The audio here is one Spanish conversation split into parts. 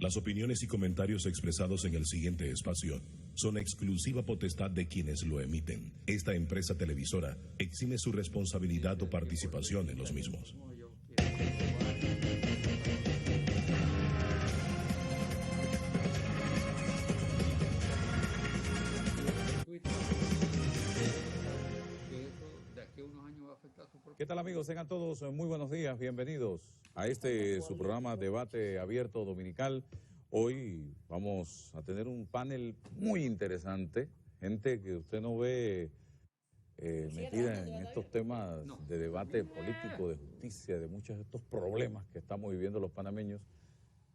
Las opiniones y comentarios expresados en el siguiente espacio son exclusiva potestad de quienes lo emiten. Esta empresa televisora exime su responsabilidad o participación en los mismos. ¿Qué tal, amigos? Tengan todos muy buenos días, bienvenidos a su programa Debate Abierto Dominical. Hoy vamos a tener un panel muy interesante, gente que usted no ve metida en estos temas de debate político, de justicia, de muchos de estos problemas que estamos viviendo los panameños,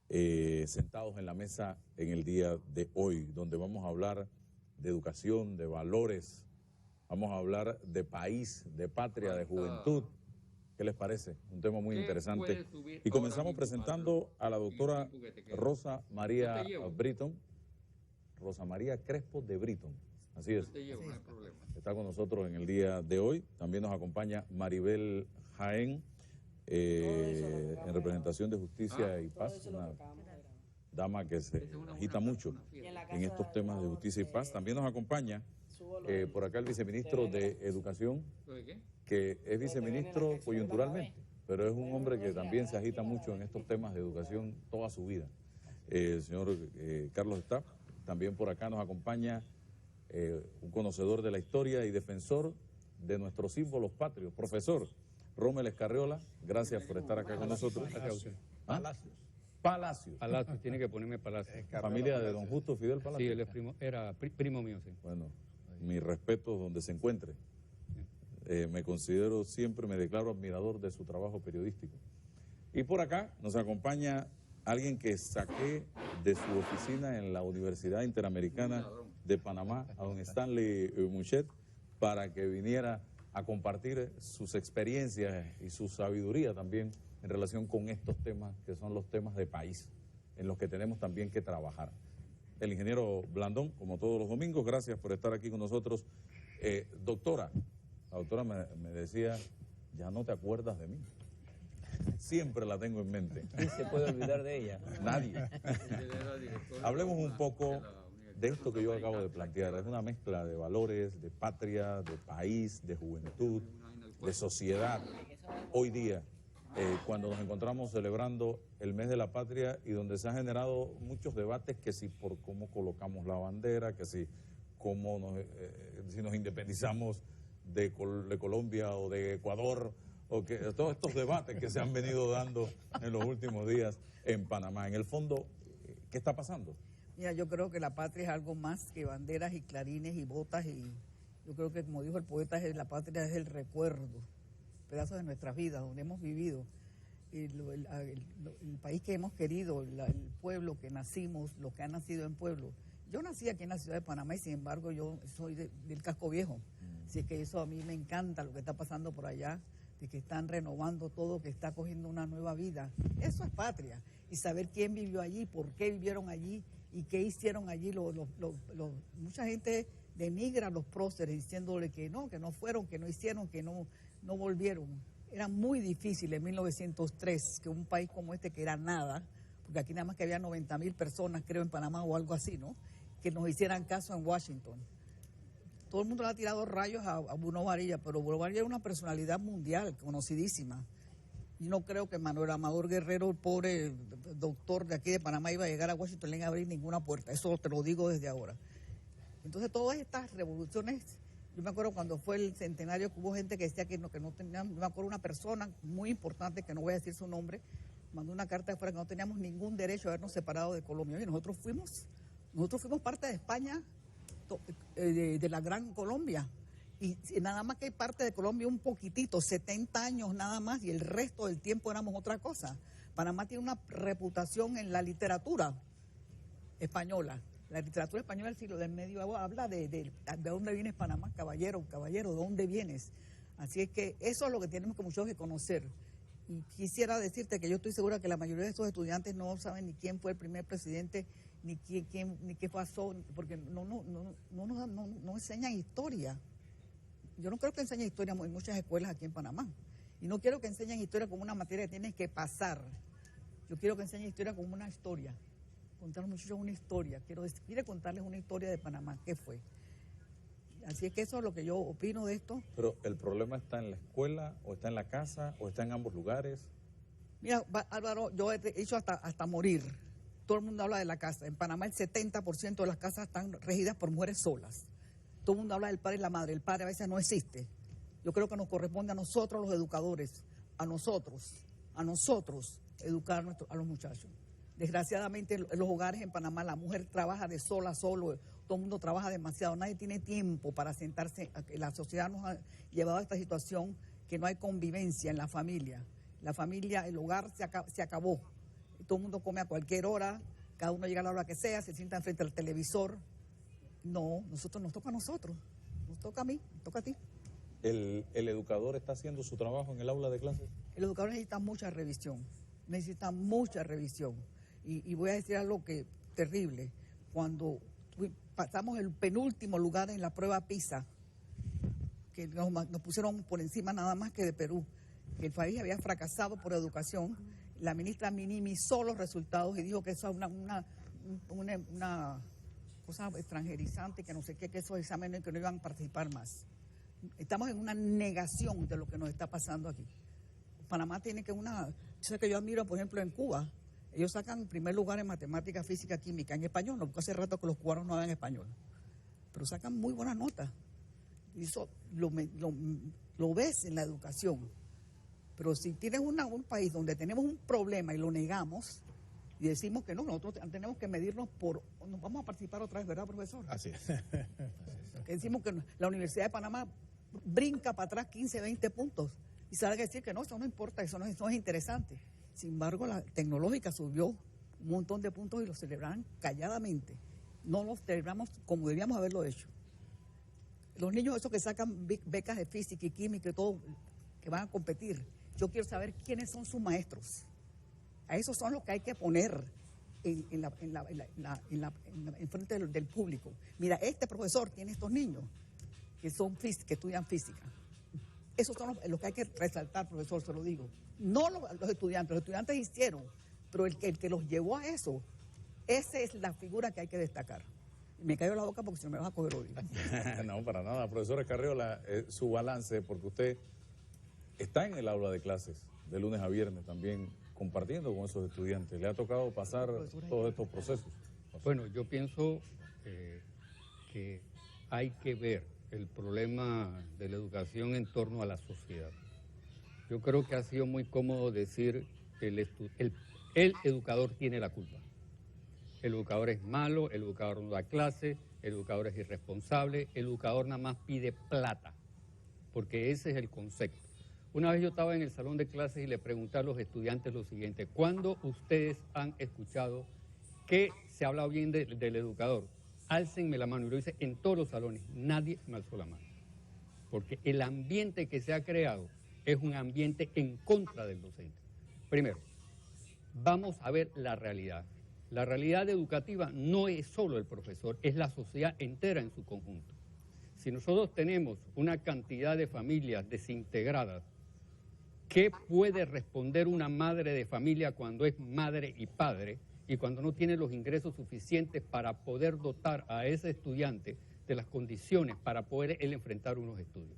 sentados en la mesa en el día de hoy, donde vamos a hablar de educación, de valores. Vamos a hablar de país, de patria, de juventud. ¿Qué les parece? Un tema muy interesante. Y comenzamos presentando a la doctora Rosa María Britton, Rosa María Crespo de Britton. Así es. Está con nosotros en el día de hoy. También nos acompaña Maribel Jaén, en representación de Justicia y Paz, una dama que se agita mucho en estos temas de justicia y paz. También nos acompaña por acá el viceministro de Educación, que es viceministro coyunturalmente, pero es un hombre que también se agita mucho en estos temas de educación toda su vida. El señor Carlos Staff. También por acá nos acompaña un conocedor de la historia y defensor de nuestros símbolos patrios, profesor Rommel Escarriola. Gracias por estar acá con nosotros. Palacios. Palacios, tiene que ponerme Palacios. Familia de don Justo Fidel Palacios. Sí, él es era primo mío, sí. Bueno, mi respeto donde se encuentre. Me considero siempre, me declaro admirador de su trabajo periodístico. Y por acá nos acompaña alguien que saqué de su oficina en la Universidad Interamericana de Panamá, a don Stanley Muchet, para que viniera a compartir sus experiencias y su sabiduría también en relación con estos temas que son los temas de país, en los que tenemos también que trabajar. El ingeniero Blandón, como todos los domingos, gracias por estar aquí con nosotros. Doctora, la doctora me decía, ya no te acuerdas de mí. Siempre la tengo en mente. ¿Quién se puede olvidar de ella? Nadie. Hablemos un poco de esto que yo acabo de plantear. Es una mezcla de valores, de patria, de país, de juventud, de sociedad. Hoy día, cuando nos encontramos celebrando el mes de la patria y donde se han generado muchos debates, que si por cómo colocamos la bandera, que si si nos independizamos de Colombia o de Ecuador, o que todos estos debates que se han venido dando en los últimos días en Panamá. En el fondo, ¿qué está pasando? Mira, yo creo que la patria es algo más que banderas y clarines y botas, y yo creo que, como dijo el poeta, la patria es el recuerdo, pedazos de nuestras vidas, donde hemos vivido, el país que hemos querido, el pueblo que nacimos, los que han nacido en pueblo. Yo nací aquí en la ciudad de Panamá y sin embargo yo soy del Casco Viejo, así que eso a mí me encanta lo que está pasando por allá, de que están renovando todo, que está cogiendo una nueva vida. Eso es patria, y saber quién vivió allí, por qué vivieron allí y qué hicieron allí. Mucha gente denigra a los próceres diciéndole que no fueron, que no hicieron, que no volvieron. Era muy difícil en 1903 que un país como este, que era nada, porque aquí nada más que había 90,000 personas, creo, en Panamá o algo así, ¿no?, que nos hicieran caso en Washington. Todo el mundo le ha tirado rayos a Bruno Varilla, pero Bruno Varilla era una personalidad mundial, conocidísima. Y no creo que Manuel Amador Guerrero, el pobre doctor de aquí de Panamá, iba a llegar a Washington y no abrir ninguna puerta. Eso te lo digo desde ahora. Entonces, todas estas revoluciones, yo me acuerdo cuando fue el centenario, que hubo gente que decía que no tenían. Yo me acuerdo una persona muy importante, que no voy a decir su nombre, mandó una carta de fuera que no teníamos ningún derecho a habernos separado de Colombia. Y nosotros fuimos parte de España, de la Gran Colombia, y nada más que parte de Colombia un poquitito, 70 años nada más, y el resto del tiempo éramos otra cosa. Panamá tiene una reputación en la literatura española. La literatura española del siglo del medio habla de dónde vienes, Panamá, caballero, ¿de dónde vienes? Así es que eso es lo que tenemos que muchos que conocer. Y quisiera decirte que yo estoy segura que la mayoría de estos estudiantes no saben ni quién fue el primer presidente, ni qué pasó, porque no enseñan historia. Yo no creo que enseñen historia en muchas escuelas aquí en Panamá. Y no quiero que enseñen historia como una materia que tienes que pasar. Yo quiero que enseñen historia como una historia. contar a los muchachos una historia. Quiero contarles una historia de Panamá. ¿Qué fue? Así es que eso es lo que yo opino de esto. Pero el problema está en la escuela, o está en la casa, o está en ambos lugares. Mira, Álvaro, yo he dicho hasta morir. Todo el mundo habla de la casa. En Panamá el 70% de las casas están regidas por mujeres solas. Todo el mundo habla del padre y la madre. El padre a veces no existe. Yo creo que nos corresponde a nosotros los educadores, a nosotros educar a los muchachos. Desgraciadamente en los hogares en Panamá la mujer trabaja de sola a solo, todo el mundo trabaja demasiado, nadie tiene tiempo para sentarse. La sociedad nos ha llevado a esta situación que no hay convivencia en la familia. La familia, el hogar se acabó. Todo el mundo come a cualquier hora, cada uno llega a la hora que sea, se sienta frente al televisor. No, nos toca a nosotros, nos toca a mí, nos toca a ti. ¿El educador está haciendo su trabajo en el aula de clases? El educador necesita mucha revisión. Y voy a decir algo terrible. Cuando pasamos el penúltimo lugar en la prueba PISA, que nos pusieron por encima nada más que de Perú, que el país había fracasado por educación, la ministra minimizó los resultados y dijo que eso es una cosa extranjerizante, que no sé qué, que esos exámenes que no iban a participar más. Estamos en una negación de lo que nos está pasando aquí. Panamá tiene yo sé que yo admiro, por ejemplo, en Cuba, ellos sacan primer lugar en matemática, física, química, en español, porque hace rato que los cubanos no hablan español, pero sacan muy buenas notas. Y eso lo ves en la educación. Pero si tienes un país donde tenemos un problema y lo negamos, y decimos que no, nosotros tenemos que medirnos nos vamos a participar otra vez, ¿verdad, profesor? Así es. Que decimos que la Universidad de Panamá brinca para atrás 15, 20 puntos. Y sale a decir que no, eso no importa, eso no es interesante. Sin embargo, la tecnológica subió un montón de puntos y lo celebraban calladamente. No los celebramos como debíamos haberlo hecho. Los niños esos que sacan becas de física y química y todo, que van a competir, yo quiero saber quiénes son sus maestros. A esos son los que hay que poner en frente del público. Mira, este profesor tiene estos niños que estudian física. Esos son los que hay que resaltar, profesor, se lo digo. No los estudiantes hicieron, pero el que los llevó a eso, esa es la figura que hay que destacar. Me cayó la boca porque se me va a coger odio. No, para nada. Profesora Carriola, su balance, porque usted está en el aula de clases de lunes a viernes también, compartiendo con esos estudiantes. ¿Le ha tocado pasar todos estos procesos? Bueno, yo pienso que hay que ver el problema de la educación en torno a la sociedad. Yo creo que ha sido muy cómodo decir que el educador tiene la culpa. El educador es malo, el educador no da clase, el educador es irresponsable, el educador nada más pide plata, porque ese es el concepto. Una vez yo estaba en el salón de clases y le pregunté a los estudiantes lo siguiente: ¿cuándo ustedes han escuchado que se ha hablado bien del educador? Álcenme la mano. Y lo hice en todos los salones, nadie me alzó la mano. Porque el ambiente que se ha creado es un ambiente en contra del docente. Primero, vamos a ver la realidad. La realidad educativa no es solo el profesor, es la sociedad entera en su conjunto. Si nosotros tenemos una cantidad de familias desintegradas, ¿qué puede responder una madre de familia cuando es madre y padre y cuando no tiene los ingresos suficientes para poder dotar a ese estudiante de las condiciones para poder él enfrentar unos estudios?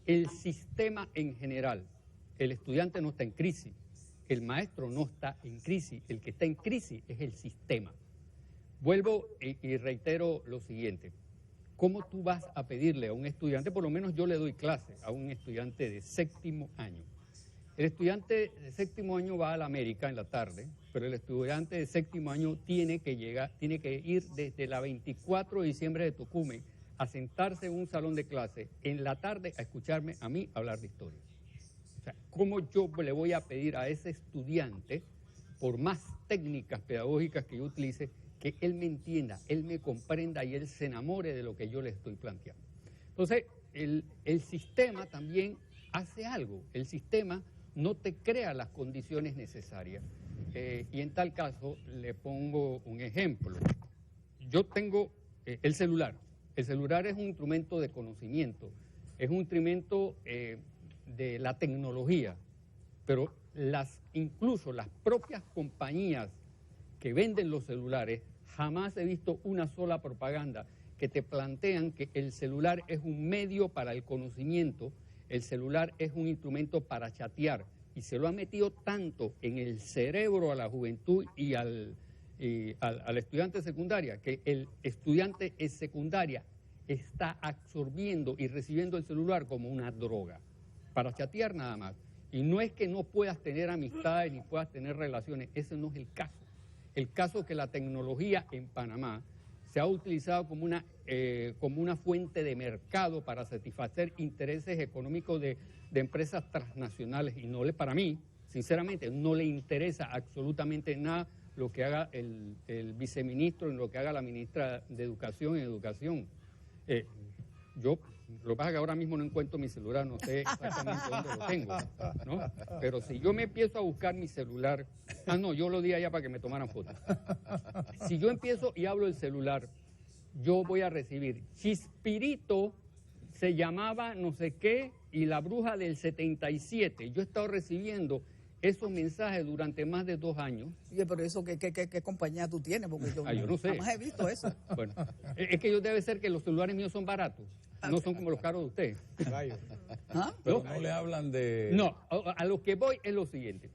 El sistema en general, el estudiante no está en crisis, el maestro no está en crisis, el que está en crisis es el sistema. Vuelvo y reitero lo siguiente: ¿cómo tú vas a pedirle a un estudiante, por lo menos yo le doy clase a un estudiante de séptimo año? El estudiante de séptimo año va a la América en la tarde, pero el estudiante de séptimo año tiene que ir desde la 24 de diciembre de Tocumen a sentarse en un salón de clase en la tarde a escucharme a mí hablar de historia. O sea, ¿cómo yo le voy a pedir a ese estudiante, por más técnicas pedagógicas que yo utilice, que él me entienda, él me comprenda y él se enamore de lo que yo le estoy planteando? Entonces, el sistema también hace algo. El sistema no te crea las condiciones necesarias. Y en tal caso, le pongo un ejemplo. Yo tengo el celular. El celular es un instrumento de conocimiento, es un instrumento de la tecnología, pero incluso las propias compañías que venden los celulares, jamás he visto una sola propaganda que te plantean que el celular es un medio para el conocimiento, el celular es un instrumento para chatear, y se lo ha metido tanto en el cerebro a la juventud y al estudiante de secundaria, que el estudiante de secundaria está absorbiendo y recibiendo el celular como una droga, para chatear nada más. Y no es que no puedas tener amistades ni puedas tener relaciones, ese no es el caso. El caso es que la tecnología en Panamá se ha utilizado como una fuente de mercado para satisfacer intereses económicos de empresas transnacionales, y para mí, sinceramente, no le interesa absolutamente nada lo que haga el viceministro y lo que haga la ministra de Educación en Educación. Lo que pasa es que ahora mismo no encuentro mi celular, no sé exactamente dónde lo tengo, ¿no? Pero si yo me empiezo a buscar mi celular, no, yo lo di allá para que me tomaran fotos. Si yo empiezo y hablo del celular, yo voy a recibir Chispirito, se llamaba no sé qué, y la bruja del 77. Yo he estado recibiendo esos mensajes durante más de 2 años. Oye, pero eso, ¿qué compañía tú tienes? Porque yo no sé. Jamás he visto eso. Bueno, es que debe ser que los celulares míos son baratos, no son como los caros de usted. ¿Ah? Pero no le hablan de... No, a lo que voy es lo siguiente.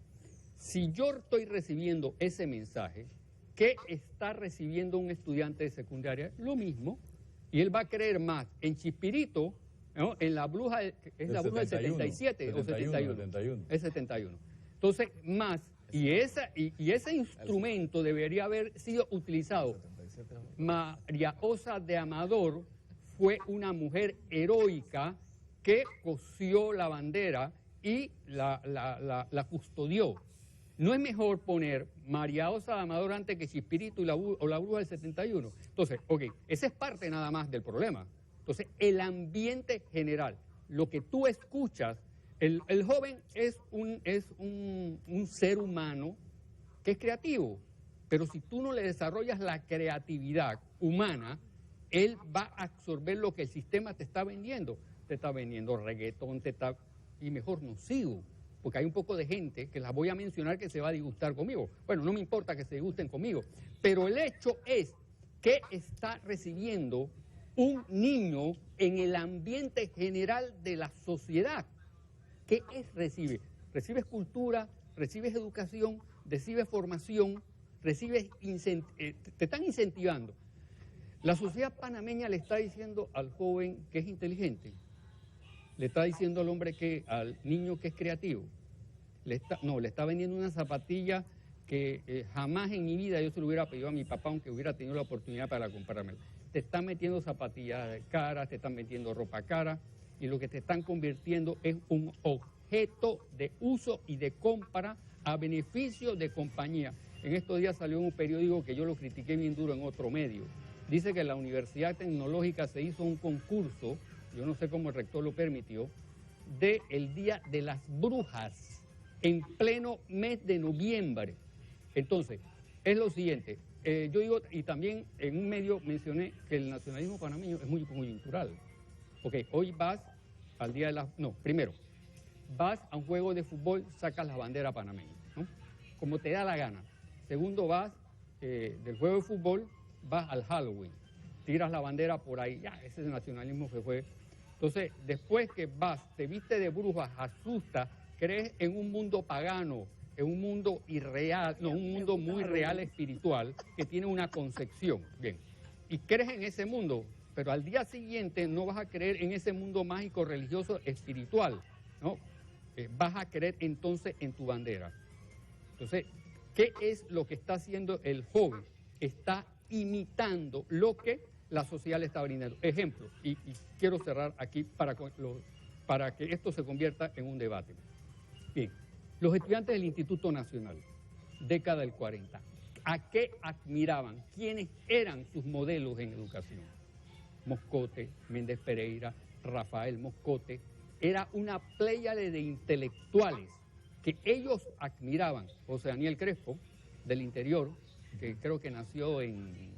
Si yo estoy recibiendo ese mensaje, ¿qué está recibiendo un estudiante de secundaria? Lo mismo, y él va a creer más en Chispirito, ¿no? En la bruja, es la bruja del 77 o 71. Es 71. Entonces, más, y ese instrumento debería haber sido utilizado. María Osa de Amador fue una mujer heroica que cosió la bandera y la custodió. ¿No es mejor poner María Osa de Amador antes que Chispirito o la bruja del 71? Entonces, esa es parte nada más del problema. Entonces, el ambiente general, lo que tú escuchas, el joven es un ser humano que es creativo, pero si tú no le desarrollas la creatividad humana, él va a absorber lo que el sistema te está vendiendo. Te está vendiendo reggaetón, y mejor no sigo, porque hay un poco de gente que las voy a mencionar que se va a disgustar conmigo. Bueno, no me importa que se disgusten conmigo, pero el hecho es que está recibiendo un niño en el ambiente general de la sociedad. ¿Qué recibe? Recibes cultura, recibes educación, recibes formación, te están incentivando. La sociedad panameña le está diciendo al joven que es inteligente, le está diciendo al niño que es creativo, le está vendiendo una zapatilla que jamás en mi vida yo se lo hubiera pedido a mi papá, aunque hubiera tenido la oportunidad para comprármela. Te están metiendo zapatillas caras, te están metiendo ropa cara, y lo que te están convirtiendo es un objeto de uso y de compra a beneficio de compañía. En estos días salió un periódico que yo lo critiqué bien duro en otro medio. Dice que la Universidad Tecnológica se hizo un concurso, yo no sé cómo el rector lo permitió, del Día de las Brujas, en pleno mes de noviembre. Entonces, es lo siguiente, yo digo, y también en un medio mencioné que el nacionalismo panameño es muy coyuntural. Hoy vas al Día de las... No, primero, vas a un juego de fútbol, sacas la bandera panameña, ¿no? Como te da la gana. Segundo, vas del juego de fútbol, vas al Halloween, tiras la bandera por ahí, ya, ese es el nacionalismo que fue. Entonces, después que vas, te viste de brujas, asustas, crees en un mundo pagano, en un mundo irreal, no, un mundo muy real espiritual, que tiene una concepción, bien, y crees en ese mundo, pero al día siguiente no vas a creer en ese mundo mágico, religioso, espiritual, ¿no? Vas a creer entonces en tu bandera. Entonces, ¿qué es lo que está haciendo el joven? Está imitando lo que la sociedad le está brindando. Ejemplo, y quiero cerrar aquí para que esto se convierta en un debate. Bien, los estudiantes del Instituto Nacional, década del 40, ¿a qué admiraban? ¿Quiénes eran sus modelos en educación? Moscote, Méndez Pereira, Rafael Moscote. Era una pléyade de intelectuales que ellos admiraban. José Daniel Crespo, del interior, que creo que nació en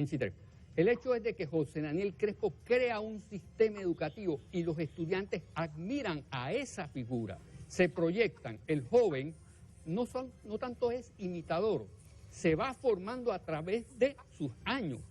Chitré. El hecho es de que José Daniel Crespo crea un sistema educativo y los estudiantes admiran a esa figura. Se proyectan, el joven no tanto es imitador, se va formando a través de sus años.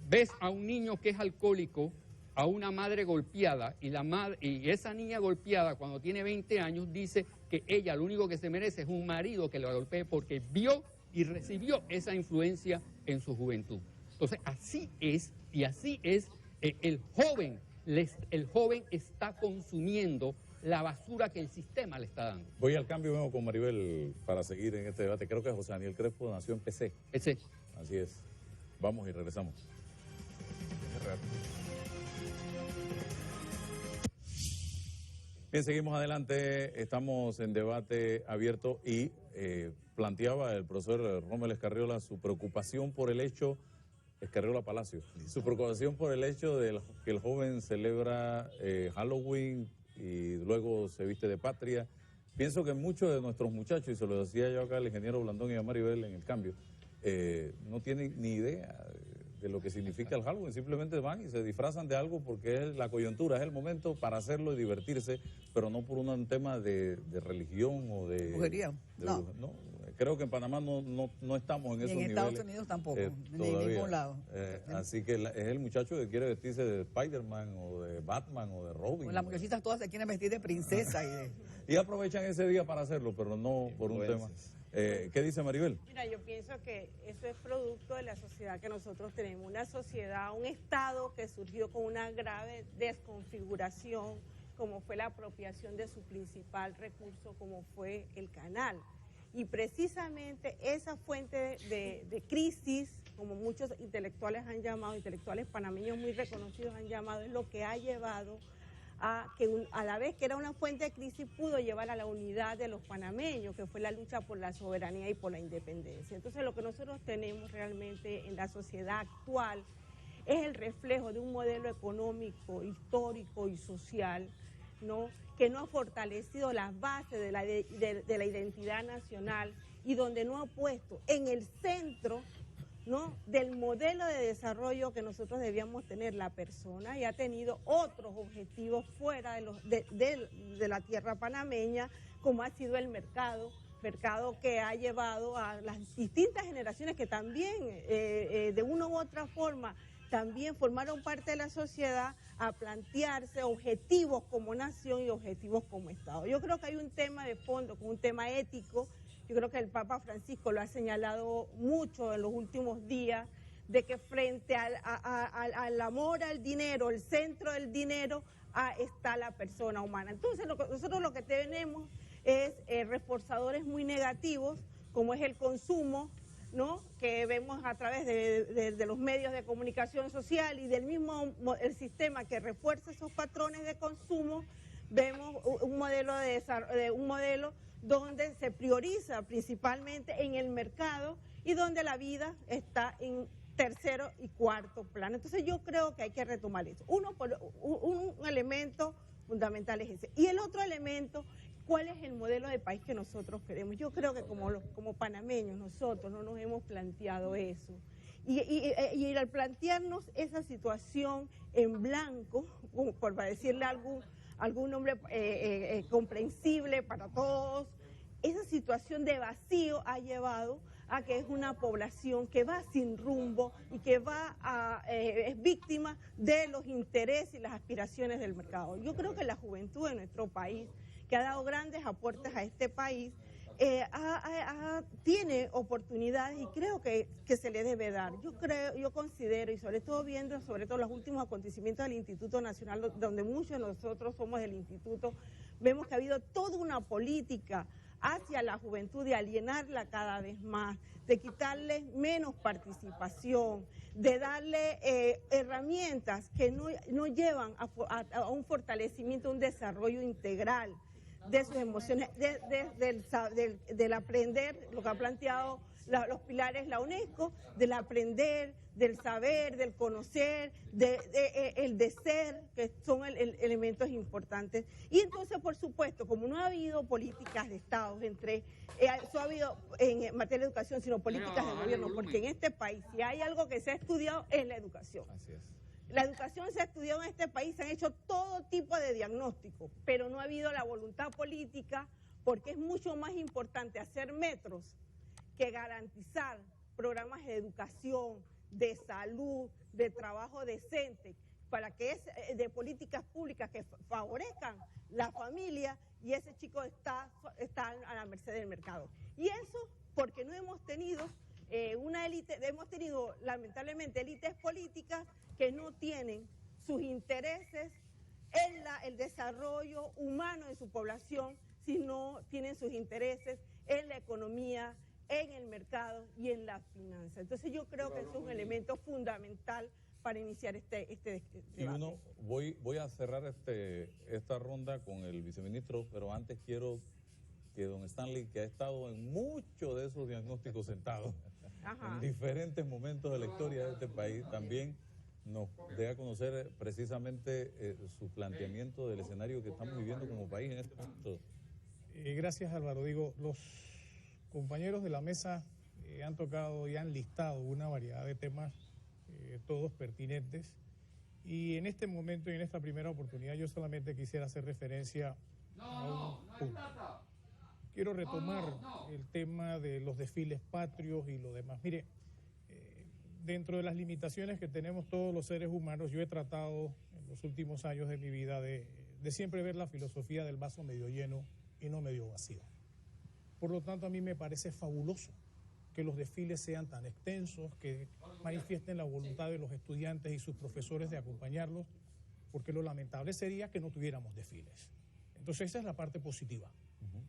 Ves a un niño que es alcohólico, a una madre golpeada, y esa niña golpeada cuando tiene 20 años dice que ella lo único que se merece es un marido que la golpee porque vio y recibió esa influencia en su juventud. Entonces, así es, y así es el joven. El joven está consumiendo la basura que el sistema le está dando. Voy al cambio, vengo con Maribel para seguir en este debate. Creo que José Daniel Crespo nació en PC. Ese. Así es. Vamos y regresamos. Bien, seguimos adelante. Estamos en debate abierto y planteaba el profesor Rommel Escarriola su preocupación por el hecho, Escarriola Palacio, su preocupación por el hecho de que el joven celebra Halloween y luego se viste de patria. Pienso que muchos de nuestros muchachos, y se lo decía yo acá al ingeniero Blandón y a Maribel en el cambio, no tienen ni idea de lo que significa el Halloween, simplemente van y se disfrazan de algo porque es la coyuntura, es el momento para hacerlo y divertirse, pero no por un tema de religión o de... Brujería. No. Creo que en Panamá no estamos en esos niveles. Y en Estados Unidos tampoco, ni en ningún lado. Así que es el muchacho que quiere vestirse de Spider-Man o de Batman o de Robin. Pues las muchachitas todas se quieren vestir de princesa y de... Y aprovechan ese día para hacerlo, pero no por un tema. ¿Qué dice Maribel? Mira, yo pienso que eso es producto de la sociedad que nosotros tenemos, una sociedad, un Estado que surgió con una grave desconfiguración, como fue la apropiación de su principal recurso, como fue el canal. Y precisamente esa fuente de crisis, como muchos intelectuales han llamado, intelectuales panameños muy reconocidos han llamado, es lo que ha llevado a que a la vez que era una fuente de crisis pudo llevar a la unidad de los panameños, que fue la lucha por la soberanía y por la independencia. Entonces lo que nosotros tenemos realmente en la sociedad actual es el reflejo de un modelo económico, histórico y social, ¿no?, que no ha fortalecido las bases de la identidad nacional y donde no ha puesto en el centro, ¿no?, del modelo de desarrollo que nosotros debíamos tener la persona, y ha tenido otros objetivos fuera de la tierra panameña, como ha sido el mercado que ha llevado a las distintas generaciones que también de una u otra forma también formaron parte de la sociedad a plantearse objetivos como nación y objetivos como Estado. Yo creo que hay un tema de fondo, un tema ético. Yo creo que el Papa Francisco lo ha señalado mucho en los últimos días, de que frente al amor al dinero, el centro del dinero, está la persona humana. Entonces nosotros lo que tenemos es reforzadores muy negativos, como es el consumo, ¿no?, que vemos a través de los medios de comunicación social y del mismo el sistema que refuerza esos patrones de consumo. Vemos un modelo donde se prioriza principalmente en el mercado y donde la vida está en tercero y cuarto plano. Entonces yo creo que hay que retomar eso. Un elemento fundamental es ese. Y el otro elemento, ¿cuál es el modelo de país que nosotros queremos? Yo creo que como panameños nosotros no nos hemos planteado eso. Y al plantearnos esa situación en blanco, por decirle algún nombre comprensible para todos, esa situación de vacío ha llevado a que es una población que va sin rumbo y que es víctima de los intereses y las aspiraciones del mercado. Yo creo que la juventud de nuestro país, que ha dado grandes aportes a este país, tiene oportunidades y creo que se le debe dar. Yo considero, y sobre todo viendo los últimos acontecimientos del Instituto Nacional, donde muchos de nosotros somos del instituto, vemos que ha habido toda una política hacia la juventud de alienarla cada vez más, de quitarle menos participación, de darle herramientas que no llevan a un fortalecimiento, un desarrollo integral de sus emociones, del aprender, lo que ha planteado los pilares la UNESCO, del aprender, del saber, del conocer, el de ser, que son elementos importantes. Y entonces, por supuesto, como no ha habido políticas de Estado, eso ha habido en materia de educación, sino políticas de gobierno, porque en este país, si hay algo que se ha estudiado, es la educación. Así es. La educación se ha estudiado en este país, se han hecho todo tipo de diagnósticos, pero no ha habido la voluntad política porque es mucho más importante hacer metros que garantizar programas de educación, de salud, de trabajo decente, para que de políticas públicas que favorezcan la familia, y ese chico está a la merced del mercado. Y eso porque no hemos tenido una élite, hemos tenido lamentablemente élites políticas que no tienen sus intereses en el desarrollo humano de su población, sino tienen sus intereses en la economía, en el mercado y en la finanza. Entonces yo creo que eso es un elemento fundamental para iniciar este debate. Voy a cerrar esta ronda con el viceministro, pero antes quiero que don Stanley, que ha estado en muchos de esos diagnósticos sentados, en diferentes momentos de la historia de este país, también nos dé a conocer precisamente su planteamiento del escenario que estamos viviendo como país en este momento. Gracias, Álvaro. Digo, los compañeros de la mesa han tocado y han listado una variedad de temas, todos pertinentes, y en este momento y en esta primera oportunidad yo solamente quisiera hacer referencia a un punto. Quiero retomar el tema de los desfiles patrios y lo demás. Mire, dentro de las limitaciones que tenemos todos los seres humanos, yo he tratado en los últimos años de mi vida de siempre ver la filosofía del vaso medio lleno y no medio vacío. Por lo tanto, a mí me parece fabuloso que los desfiles sean tan extensos, que manifiesten la voluntad de los estudiantes y sus profesores de acompañarlos, porque lo lamentable sería que no tuviéramos desfiles. Entonces, esa es la parte positiva.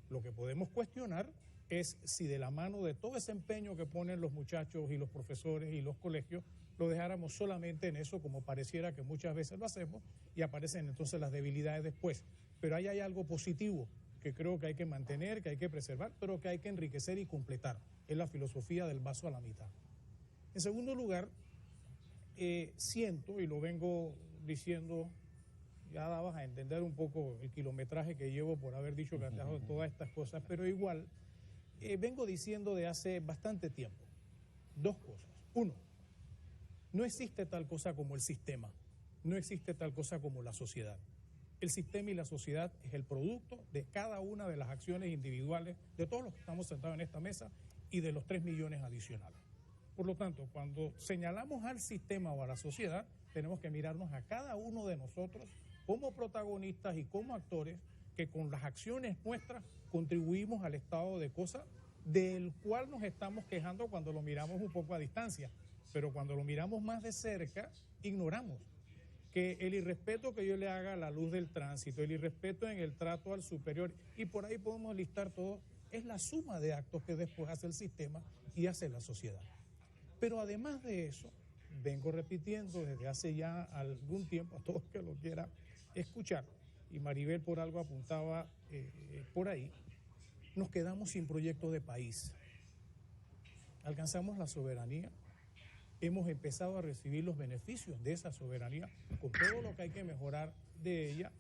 Lo que podemos cuestionar es si de la mano de todo ese empeño que ponen los muchachos y los profesores y los colegios, lo dejáramos solamente en eso, como pareciera que muchas veces lo hacemos, y aparecen entonces las debilidades después. Pero ahí hay algo positivo que creo que hay que mantener, que hay que preservar, pero que hay que enriquecer y completar. Es la filosofía del vaso a la mitad. En segundo lugar, siento, y lo vengo diciendo, ya dabas a entender un poco el kilometraje que llevo por haber dicho que de todas estas cosas, pero igual vengo diciendo de hace bastante tiempo dos cosas. Uno, no existe tal cosa como el sistema, no existe tal cosa como la sociedad. El sistema y la sociedad es el producto de cada una de las acciones individuales de todos los que estamos sentados en esta mesa y de los 3 millones adicionales. Por lo tanto, cuando señalamos al sistema o a la sociedad, tenemos que mirarnos a cada uno de nosotros como protagonistas y como actores que con las acciones nuestras contribuimos al estado de cosas del cual nos estamos quejando cuando lo miramos un poco a distancia, pero cuando lo miramos más de cerca, ignoramos que el irrespeto que yo le haga a la luz del tránsito, el irrespeto en el trato al superior, y por ahí podemos listar todo, es la suma de actos que después hace el sistema y hace la sociedad. Pero además de eso, vengo repitiendo desde hace ya algún tiempo, a todos que lo quieran escuchar, y Maribel por algo apuntaba por ahí, nos quedamos sin proyecto de país. Alcanzamos la soberanía, hemos empezado a recibir los beneficios de esa soberanía, con todo lo que hay que mejorar de ella,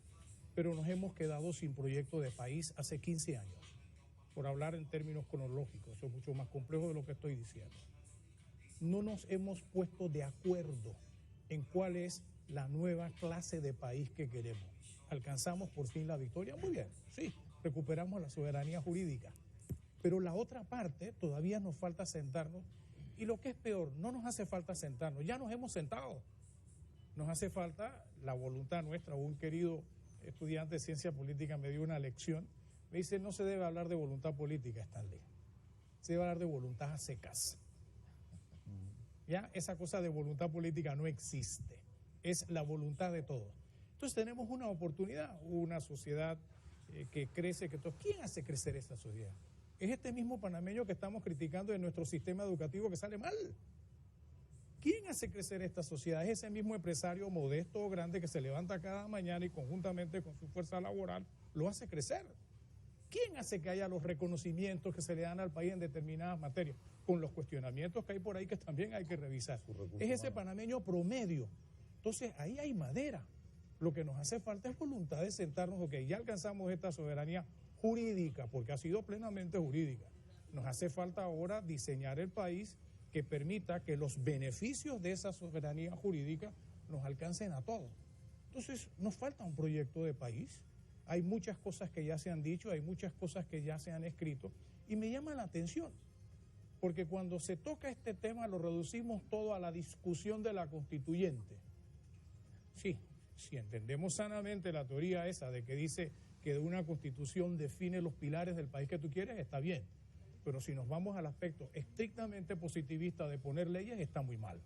pero nos hemos quedado sin proyecto de país hace 15 años, por hablar en términos cronológicos, eso es mucho más complejo de lo que estoy diciendo. No nos hemos puesto de acuerdo en cuál es la nueva clase de país que queremos. Alcanzamos por fin la victoria, muy bien, sí, recuperamos la soberanía jurídica, pero la otra parte todavía nos falta sentarnos, y lo que es peor, no nos hace falta sentarnos, ya nos hemos sentado, nos hace falta la voluntad nuestra. Un querido estudiante de ciencia política me dio una lección, me dice, no se debe hablar de voluntad política, Stanley, se debe hablar de voluntad a secas. Ya, esa cosa de voluntad política no existe, es la voluntad de todos. Entonces tenemos una oportunidad, una sociedad que crece, ¿quién hace crecer esta sociedad? Es este mismo panameño que estamos criticando de nuestro sistema educativo que sale mal. ¿Quién hace crecer esta sociedad? Es ese mismo empresario modesto o grande que se levanta cada mañana y conjuntamente con su fuerza laboral lo hace crecer. ¿Quién hace que haya los reconocimientos que se le dan al país en determinadas materias? Con los cuestionamientos que hay por ahí que también hay que revisar. Es ese panameño promedio. Entonces, ahí hay madera. Lo que nos hace falta es voluntad de sentarnos, ok, ya alcanzamos esta soberanía jurídica, porque ha sido plenamente jurídica. Nos hace falta ahora diseñar el país que permita que los beneficios de esa soberanía jurídica nos alcancen a todos. Entonces, nos falta un proyecto de país. hay muchas cosas que ya se han dicho, hay muchas cosas que ya se han escrito, y me llama la atención, porque cuando se toca este tema lo reducimos todo a la discusión de la constituyente. Sí, si entendemos sanamente la teoría esa de que dice que una constitución define los pilares del país que tú quieres, está bien. Pero si nos vamos al aspecto estrictamente positivista de poner leyes, está muy mal.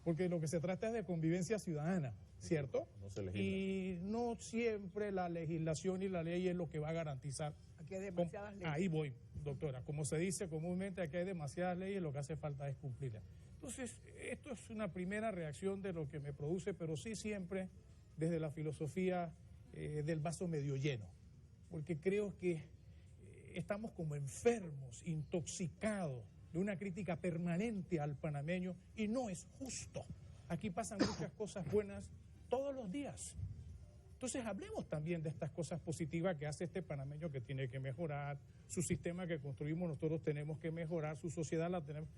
Porque lo que se trata es de convivencia ciudadana, ¿cierto? No se legisla. Y no siempre la legislación y la ley es lo que va a garantizar. Aquí hay demasiadas leyes. Ahí voy, doctora. Como se dice comúnmente, aquí hay demasiadas leyes, lo que hace falta es cumplirlas. Entonces, esto es una primera reacción de lo que me produce, pero sí siempre desde la filosofía del vaso medio lleno. Porque creo que estamos como enfermos, intoxicados de una crítica permanente al panameño y no es justo. Aquí pasan muchas cosas buenas todos los días. Entonces hablemos también de estas cosas positivas que hace este panameño, que tiene que mejorar, su sistema que construimos nosotros tenemos que mejorar, su sociedad la tenemos,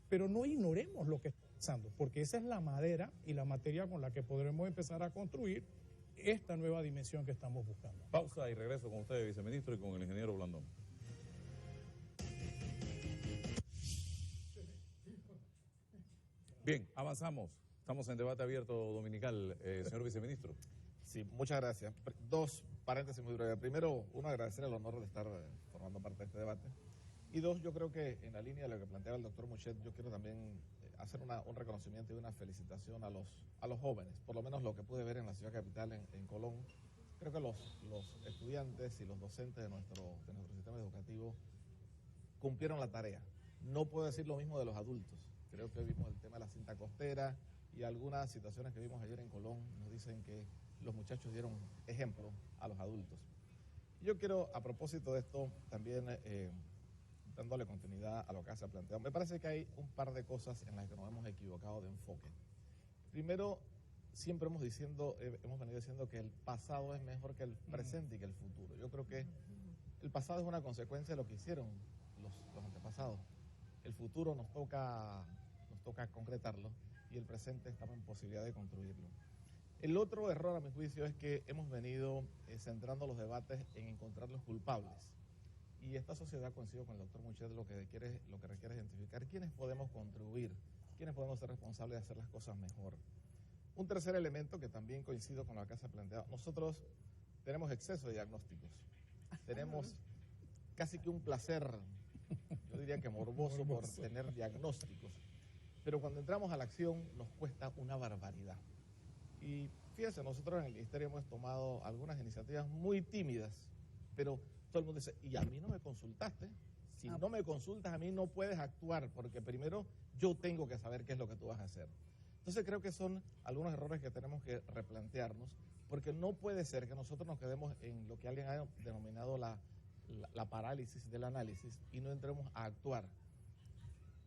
pero no ignoremos lo que está pasando, porque esa es la madera y la materia con la que podremos empezar a construir esta nueva dimensión que estamos buscando. Pausa y regreso con usted, viceministro, y con el ingeniero Blandón. Bien, avanzamos. Estamos en debate abierto dominical, señor viceministro. Sí, muchas gracias. Dos paréntesis muy breves. Primero, uno, agradecer el honor de estar formando parte de este debate. Y dos, yo creo que en la línea de lo que planteaba el doctor Muchet, yo quiero también hacer un reconocimiento y una felicitación a los jóvenes, por lo menos lo que pude ver en la ciudad capital, en Colón. Creo que los estudiantes y los docentes de nuestro sistema educativo cumplieron la tarea. No puedo decir lo mismo de los adultos. Creo que vimos el tema de la cinta costera y algunas situaciones que vimos ayer en Colón nos dicen que los muchachos dieron ejemplo a los adultos. Yo quiero, a propósito de esto, también dándole continuidad a lo que se ha planteado, me parece que hay un par de cosas en las que nos hemos equivocado de enfoque. Primero, siempre hemos venido diciendo que el pasado es mejor que el presente y que el futuro. Yo creo que el pasado es una consecuencia de lo que hicieron los antepasados. El futuro nos toca concretarlo y el presente estamos en posibilidad de construirlo. El otro error, a mi juicio, es que hemos venido centrando los debates en encontrar los culpables. Y esta sociedad, coincido con el doctor Muchet, lo que requiere es identificar quiénes podemos contribuir, quiénes podemos ser responsables de hacer las cosas mejor. Un tercer elemento que también coincido con lo que se ha planteado, nosotros tenemos exceso de diagnósticos, tenemos casi que un placer, yo diría que morboso por tener diagnósticos, pero cuando entramos a la acción nos cuesta una barbaridad. Y fíjense, nosotros en el Ministerio hemos tomado algunas iniciativas muy tímidas, pero todo el mundo dice, y a mí no me consultaste. Si no me consultas a mí no puedes actuar, porque primero yo tengo que saber qué es lo que tú vas a hacer. Entonces creo que son algunos errores que tenemos que replantearnos, porque no puede ser que nosotros nos quedemos en lo que alguien ha denominado la parálisis del análisis y no entremos a actuar.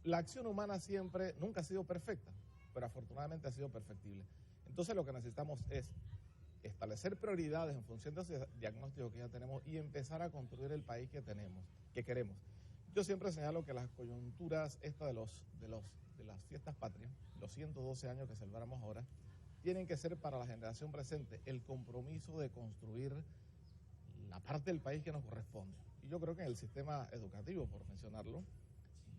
La acción humana nunca ha sido perfecta, pero afortunadamente ha sido perfectible. Entonces lo que necesitamos es establecer prioridades en función de ese diagnóstico que ya tenemos y empezar a construir el país que queremos. Yo siempre señalo que las coyunturas de las fiestas patrias, los 112 años que celebramos ahora, tienen que ser para la generación presente el compromiso de construir la parte del país que nos corresponde. Y yo creo que en el sistema educativo, por mencionarlo,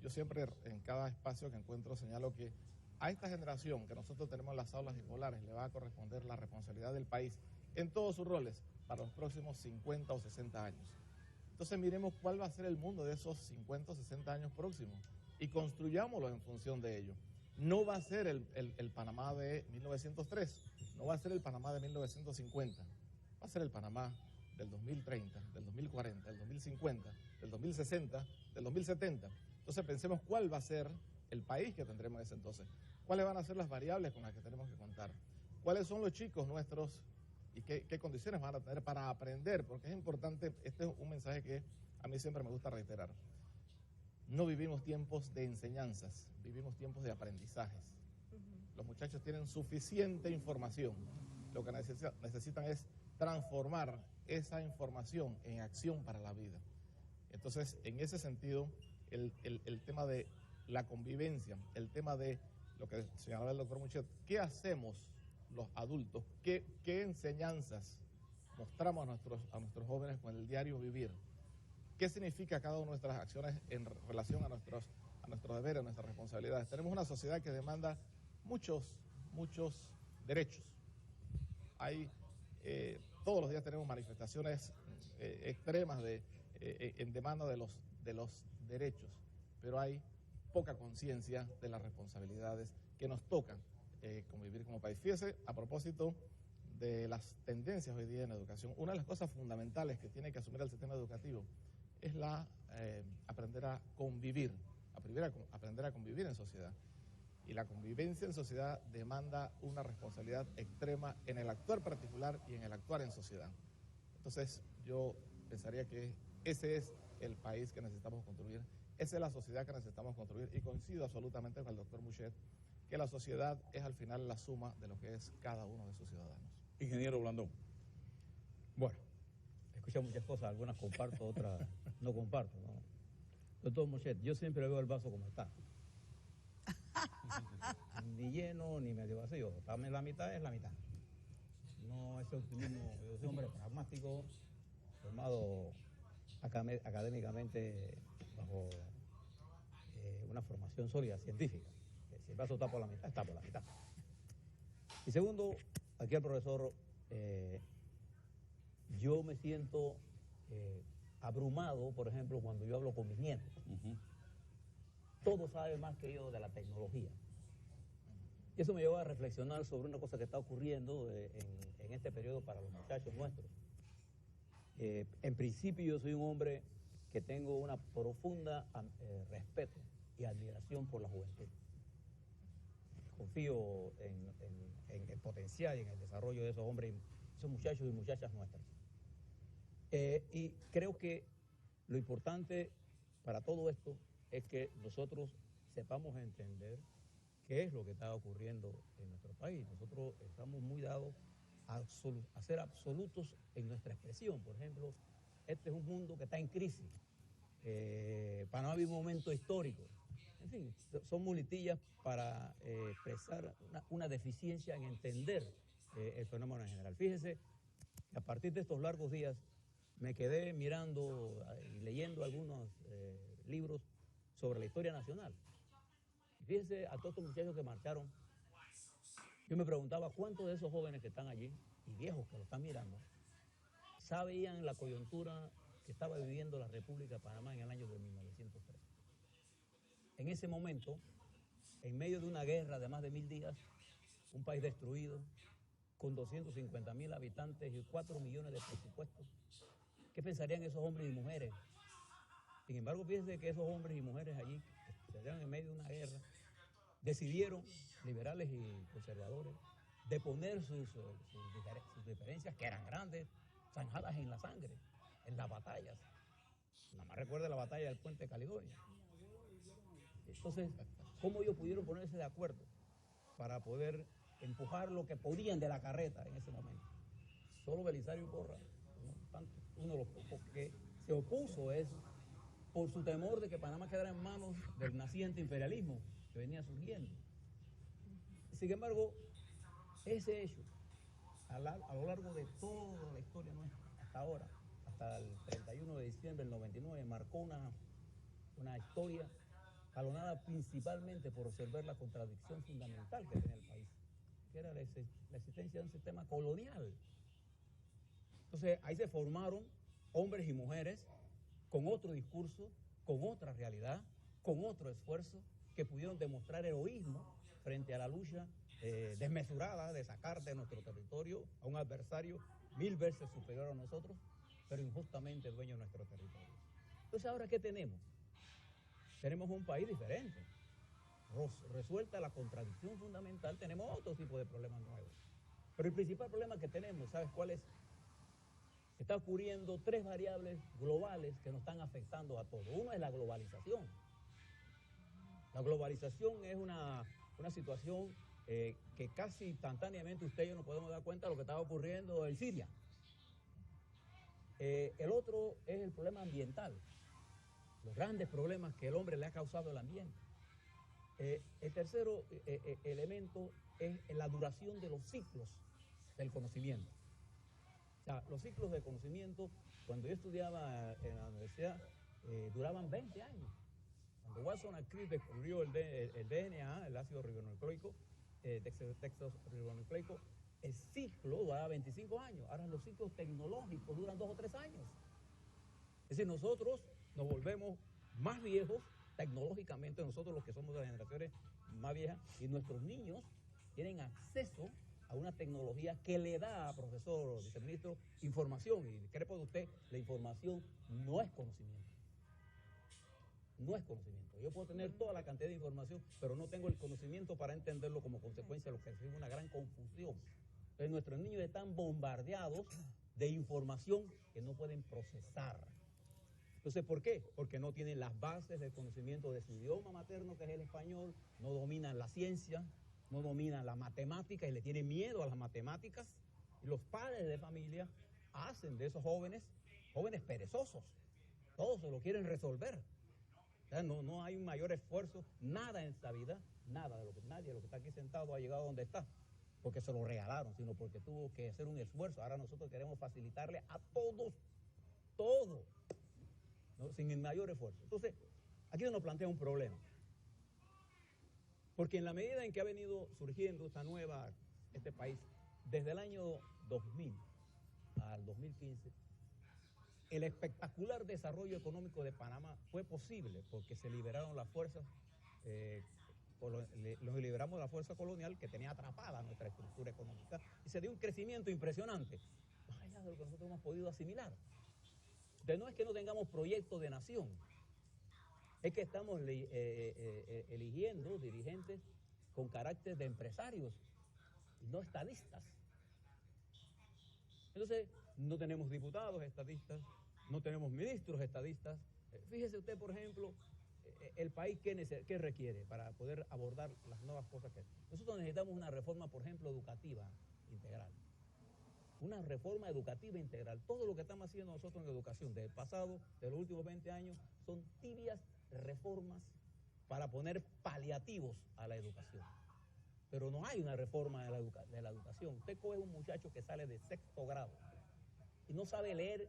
yo siempre en cada espacio que encuentro señalo que a esta generación que nosotros tenemos en las aulas escolares le va a corresponder la responsabilidad del país en todos sus roles para los próximos 50 o 60 años. Entonces miremos cuál va a ser el mundo de esos 50 o 60 años próximos y construyámoslo en función de ello. No va a ser el Panamá de 1903, no va a ser el Panamá de 1950, va a ser el Panamá del 2030, del 2040, del 2050, del 2060, del 2070. Entonces pensemos cuál va a ser el país que tendremos en ese entonces, cuáles van a ser las variables con las que tenemos que contar, cuáles son los chicos nuestros y qué condiciones van a tener para aprender, porque es importante, este es un mensaje que a mí siempre me gusta reiterar. No vivimos tiempos de enseñanzas, vivimos tiempos de aprendizajes. Los muchachos tienen suficiente información, lo que necesitan es transformar esa información en acción para la vida. Entonces, en ese sentido, el tema de la convivencia, el tema de lo que señalaba el doctor Muchet, ¿qué hacemos los adultos? ¿Qué enseñanzas mostramos a nuestros jóvenes con el diario vivir. ¿Qué significa cada una de nuestras acciones en relación a nuestros deberes, a nuestras responsabilidades? Tenemos una sociedad que demanda muchos derechos. Todos los días tenemos manifestaciones extremas en demanda de los derechos, pero hay poca conciencia de las responsabilidades que nos tocan convivir como país. Fíjese, a propósito de las tendencias hoy día en la educación, una de las cosas fundamentales que tiene que asumir el sistema educativo es aprender a convivir, aprender a convivir en sociedad. Y la convivencia en sociedad demanda una responsabilidad extrema en el actuar particular y en el actuar en sociedad. Entonces, yo pensaría que ese es el país que necesitamos construir, esa es la sociedad que necesitamos construir, y coincido absolutamente con el doctor Muchet que la sociedad es al final la suma de lo que es cada uno de sus ciudadanos. Ingeniero Blandón. Bueno, he escuchado muchas cosas, algunas comparto, otras no comparto, ¿no? Doctor Muchet, yo siempre veo el vaso como está. Ni lleno ni medio vacío. Dame la mitad, es la mitad. No ese optimismo. Yo soy un hombre pragmático, formado académicamente bajo una formación sólida, científica. Que si el vaso está por la mitad, está por la mitad. Y segundo, aquí el profesor, yo me siento abrumado, por ejemplo, cuando yo hablo con mis nietos. Todo sabe más que yo de la tecnología. Y eso me lleva a reflexionar sobre una cosa que está ocurriendo en este periodo para los muchachos nuestros. En principio yo soy un hombre que tengo una profunda respeto y admiración por la juventud. Confío en el potencial y en el desarrollo de esos hombres, esos muchachos y muchachas nuestras. Y creo que lo importante para todo esto es que nosotros sepamos entender qué es lo que está ocurriendo en nuestro país. Nosotros estamos muy dados a ser absolutos en nuestra expresión. Por ejemplo, este es un mundo que está en crisis. Panamá vive un momento histórico. En fin, son muletillas para expresar una deficiencia en entender el fenómeno en general. Fíjese que a partir de estos largos días me quedé mirando y leyendo algunos libros sobre la historia nacional. Fíjense a todos estos muchachos que marcharon. Yo me preguntaba cuántos de esos jóvenes que están allí y viejos que lo están mirando sabían la coyuntura que estaba viviendo la República de Panamá en el año de 1903. En ese momento, en medio de una guerra de más de 1000 días, un país destruido, con 250.000 habitantes y 4 millones de presupuestos, ¿qué pensarían esos hombres y mujeres? Sin embargo, fíjense que esos hombres y mujeres allí, que se hallaban en medio de una guerra, decidieron, liberales y conservadores, deponer sus diferencias, que eran grandes, zanjadas en la sangre, en las batallas. Nada más recuerda la batalla del Puente de Caledonia. Entonces, ¿cómo ellos pudieron ponerse de acuerdo para poder empujar lo que podían de la carreta en ese momento? Solo Belisario Porras, uno de los pocos que se opuso a eso por su temor de que Panamá quedara en manos del naciente imperialismo que venía surgiendo. Sin embargo, ese hecho, a lo largo de toda la historia nuestra, hasta ahora, hasta el 31 de diciembre del 99, marcó una historia jalonada principalmente por observar la contradicción fundamental que tenía el país, que era la existencia de un sistema colonial. Entonces, ahí se formaron hombres y mujeres con otro discurso, con otra realidad, con otro esfuerzo, que pudieron demostrar heroísmo frente a la lucha desmesurada de sacar de nuestro territorio a un adversario 1000 veces superior a nosotros, pero injustamente dueño de nuestro territorio. Entonces, ¿ahora qué tenemos? Tenemos un país diferente. Resuelta la contradicción fundamental, tenemos otro tipo de problemas nuevos. Pero el principal problema que tenemos, ¿sabes cuál es? Está ocurriendo 3 variables globales que nos están afectando a todos. Uno es la globalización. La globalización es una situación que casi instantáneamente usted y yo nos podemos dar cuenta de lo que estaba ocurriendo en Siria. El otro es el problema ambiental, los grandes problemas que el hombre le ha causado al ambiente. El tercero elemento es la duración de los ciclos del conocimiento. sea, los ciclos de conocimiento, cuando yo estudiaba en la universidad, duraban 20 años. Cuando Watson and Crick descubrió el DNA, el ácido ribonucleico, dextroribonucleico, el ciclo duraba 25 años. Ahora los ciclos tecnológicos duran 2 o 3 años. Es decir, nosotros nos volvemos más viejos tecnológicamente, nosotros los que somos de las generaciones más viejas, y nuestros niños tienen acceso a una tecnología que le da, profesor, viceministro, información. Y ¿qué le puede usted? La información no es conocimiento. No es conocimiento. Yo puedo tener toda la cantidad de información, pero no tengo el conocimiento para entenderlo, como consecuencia de lo que es una gran confusión. Entonces nuestros niños están bombardeados de información que no pueden procesar. Entonces, ¿por qué? Porque no tienen las bases del conocimiento de su idioma materno, que es el español, no dominan la ciencia, no dominan la matemática y le tienen miedo a las matemáticas. Y los padres de familia hacen de esos jóvenes perezosos. Todos se lo quieren resolver. O sea, no hay un mayor esfuerzo, nada en esta vida, nadie de lo que está aquí sentado ha llegado a donde está, porque se lo regalaron, sino porque tuvo que hacer un esfuerzo. Ahora nosotros queremos facilitarle a todos, todo, ¿no? Sin el mayor esfuerzo. Entonces, aquí se nos plantea un problema. Porque en la medida en que ha venido surgiendo este país, desde el año 2000 al 2015, el espectacular desarrollo económico de Panamá fue posible porque se liberaron las fuerzas, nos liberamos de la fuerza colonial que tenía atrapada nuestra estructura económica y se dio un crecimiento impresionante, más allá de lo que nosotros hemos podido asimilar. Entonces no es que no tengamos proyecto de nación, es que estamos eligiendo dirigentes con carácter de empresarios y no estadistas. Entonces, no tenemos diputados estadistas, no tenemos ministros estadistas. Fíjese usted, por ejemplo, el país ¿qué requiere para poder abordar las nuevas cosas que hay? Nosotros necesitamos una reforma, por ejemplo, educativa integral. Una reforma educativa integral. Todo lo que estamos haciendo nosotros en educación del pasado, de los últimos 20 años, son tibias reformas para poner paliativos a la educación. Pero no hay una reforma de la educación. Usted coge un muchacho que sale de 6º grado y no sabe leer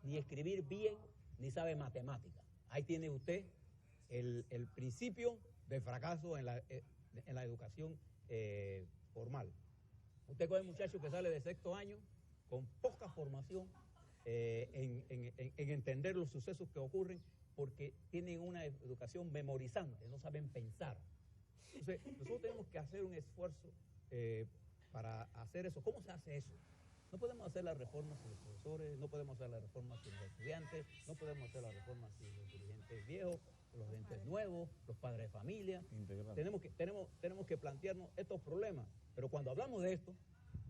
ni escribir bien, ni sabe matemática. Ahí tiene usted el principio del fracaso en la educación formal. Usted coge un muchacho que sale de 6º año con poca formación en entender los sucesos que ocurren porque tienen una educación memorizante, no saben pensar. Entonces, nosotros tenemos que hacer un esfuerzo para hacer eso. ¿Cómo se hace eso? No podemos hacer la reforma sin los profesores, no podemos hacer la reforma sin los estudiantes, no podemos hacer la reforma sin los dirigentes viejos, los dirigentes nuevos, los padres de familia. Tenemos que plantearnos estos problemas. Pero cuando hablamos de esto,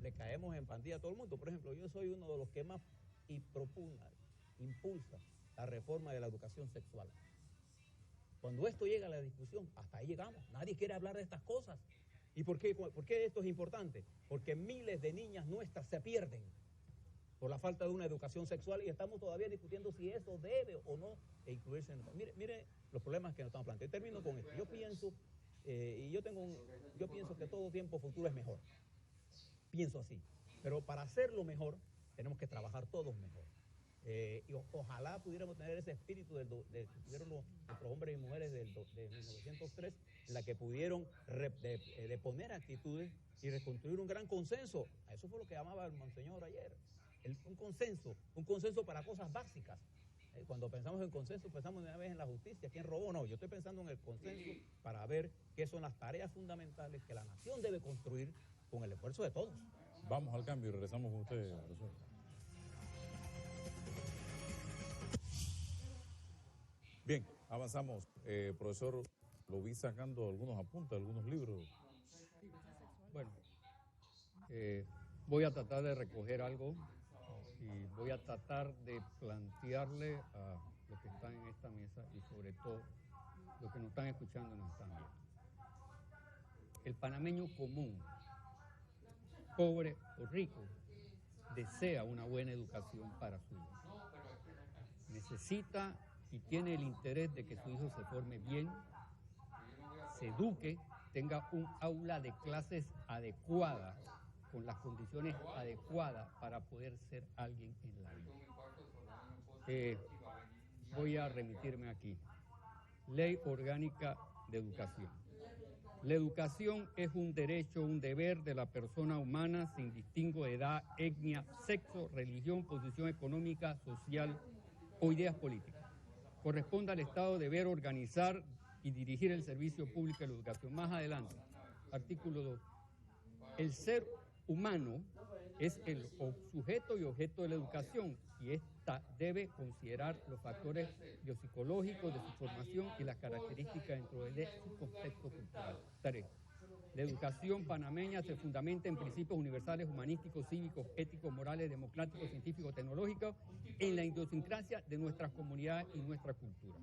le caemos en pandilla a todo el mundo. Por ejemplo, yo soy uno de los que más impulsa la reforma de la educación sexual. Cuando esto llega a la discusión, hasta ahí llegamos. Nadie quiere hablar de estas cosas. ¿Y por qué esto es importante? Porque miles de niñas nuestras se pierden por la falta de una educación sexual y estamos todavía discutiendo si eso debe o no incluirse en el... Mire los problemas que nos estamos planteando. Termino con esto. Yo pienso que todo tiempo futuro es mejor. Pienso así. Pero para hacerlo mejor, tenemos que trabajar todos mejor. Y ojalá pudiéramos tener ese espíritu de tuvieron nuestros hombres y mujeres de 1903, en la que pudieron de poner actitudes y reconstruir un gran consenso. Eso fue lo que llamaba el monseñor ayer, un consenso para cosas básicas. Cuando pensamos en consenso, pensamos de una vez en la justicia, quién robó. No, yo estoy pensando en el consenso para ver qué son las tareas fundamentales que la nación debe construir con el esfuerzo de todos. Vamos al cambio y regresamos con usted, profesor. Bien, avanzamos. Profesor, lo vi sacando algunos apuntes, algunos libros. Bueno, voy a tratar de recoger algo y voy a tratar de plantearle a los que están en esta mesa y sobre todo los que nos están escuchando y nos están viendo. El panameño común, pobre o rico, desea una buena educación para su hijo. Necesita y tiene el interés de que su hijo se forme bien, se eduque, tenga un aula de clases adecuada con las condiciones adecuadas para poder ser alguien en la vida. Voy a remitirme aquí. Ley Orgánica de Educación. La educación es un derecho, un deber de la persona humana sin distingo de edad, etnia, sexo, religión, posición económica, social o ideas políticas. Corresponde al Estado deber organizar y dirigir el servicio público de la educación. Más adelante, artículo 2. El ser humano es el sujeto y objeto de la educación y ésta debe considerar los factores biopsicológicos de su formación y las características dentro de su contexto cultural. 3. La educación panameña se fundamenta en principios universales, humanísticos, cívicos, éticos, morales, democráticos, científicos, tecnológicos, en la idiosincrasia de nuestras comunidades y nuestra cultura.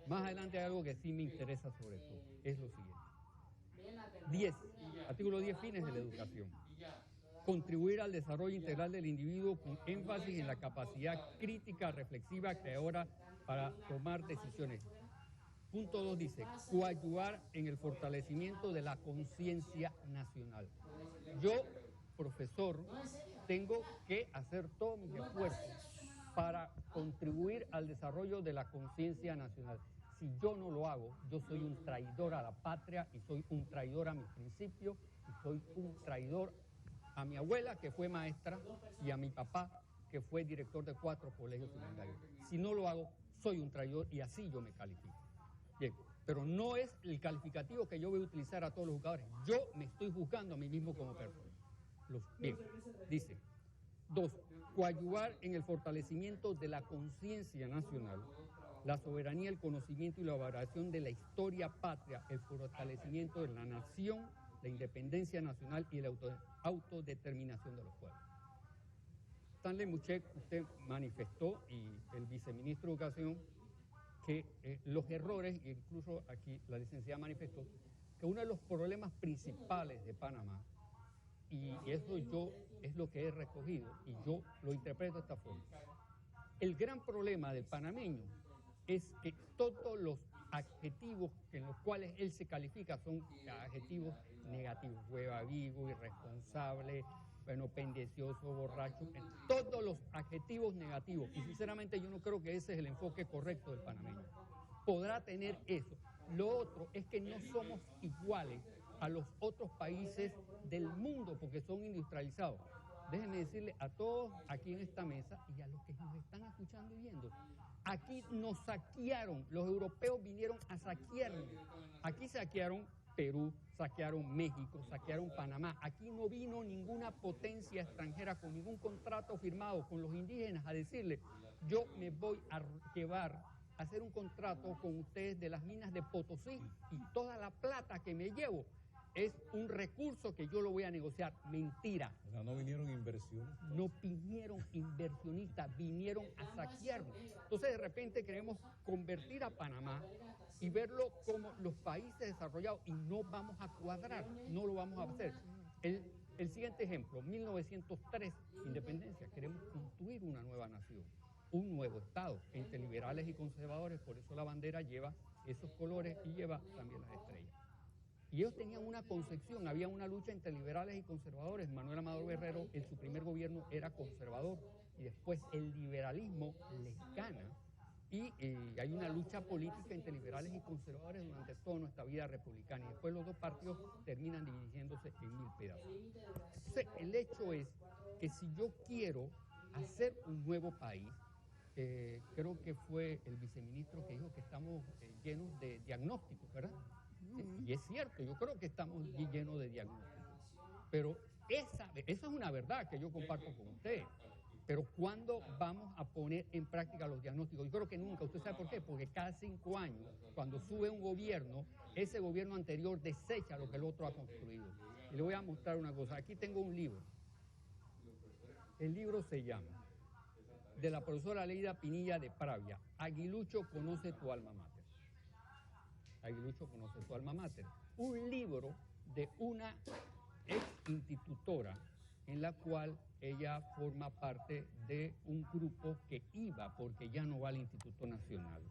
Más adelante hay algo que sí me interesa sobre todo, es lo siguiente. 10. Artículo 10, fines de la educación. Contribuir al desarrollo integral del individuo con énfasis en la capacidad crítica, reflexiva, creadora para tomar decisiones. Punto 2 dice, coadyuvar en el fortalecimiento de la conciencia nacional. Yo, profesor, tengo que hacer todos mis esfuerzos para contribuir al desarrollo de la conciencia nacional. Si yo no lo hago, yo soy un traidor a la patria y soy un traidor a mis principios y soy un traidor a mi abuela, que fue maestra, y a mi papá, que fue director de 4 colegios secundarios. Si no lo hago, soy un traidor y así yo me califico. Bien, pero no es el calificativo que yo voy a utilizar a todos los jugadores. Yo me estoy juzgando a mí mismo como persona. Bien, dice. 2. Coadyuvar en el fortalecimiento de la conciencia nacional, la soberanía, el conocimiento y la elaboración de la historia patria, el fortalecimiento de la nación, la independencia nacional y la autodeterminación de los pueblos. Stanley Muschietti, usted manifestó, y el viceministro de Educación, que los errores, e incluso aquí la licenciada manifestó, que uno de los problemas principales de Panamá, y eso yo es lo que he recogido, y yo lo interpreto de esta forma. El gran problema del panameño es que todos los adjetivos en los cuales él se califica son adjetivos negativos, huevavivo, irresponsable, bueno, pendencioso, borracho, todos los adjetivos negativos. Y sinceramente yo no creo que ese es el enfoque correcto del panameño. Podrá tener eso. Lo otro es que no somos iguales a los otros países del mundo porque son industrializados. Déjenme decirle a todos aquí en esta mesa y a los que nos están escuchando y viendo, aquí nos saquearon, los europeos vinieron a saquearnos. Aquí saquearon Perú, saquearon México, saquearon Panamá. Aquí no vino ninguna potencia extranjera con ningún contrato firmado con los indígenas a decirle, yo me voy a llevar a hacer un contrato con ustedes de las minas de Potosí y toda la plata que me llevo es un recurso que yo lo voy a negociar. Mentira. O sea, no vinieron inversiones. No vinieron inversionistas, vinieron a saquearnos. Entonces de repente queremos convertir a Panamá y verlo como los países desarrollados y no vamos a cuadrar, no lo vamos a hacer. El siguiente ejemplo, 1903, independencia, queremos construir una nueva nación, un nuevo Estado, entre liberales y conservadores, por eso la bandera lleva esos colores y lleva también las estrellas. Y ellos tenían una concepción, había una lucha entre liberales y conservadores. Manuel Amador Guerrero en su primer gobierno era conservador y después el liberalismo les gana y hay una lucha política entre liberales y conservadores durante toda nuestra vida republicana y después los dos partidos terminan dividiéndose en 1000 pedazos. Entonces el hecho es que si yo quiero hacer un nuevo país, creo que fue el viceministro que dijo que estamos llenos de diagnósticos, ¿verdad? Y es cierto, yo creo que estamos llenos de diagnósticos. Pero esa es una verdad que yo comparto con usted. Pero ¿cuándo vamos a poner en práctica los diagnósticos? Yo creo que nunca. ¿Usted sabe por qué? Porque cada 5 años, cuando sube un gobierno, ese gobierno anterior desecha lo que el otro ha construido. Y le voy a mostrar una cosa. Aquí tengo un libro. El libro se llama, de la profesora Leida Pinilla de Pravia, Aguilucho conoce tu alma mater. Aguilucho conoce tu alma mater. Un libro de una ex institutora en la cual ella forma parte de un grupo que iba, porque ya no va al Instituto Nacional,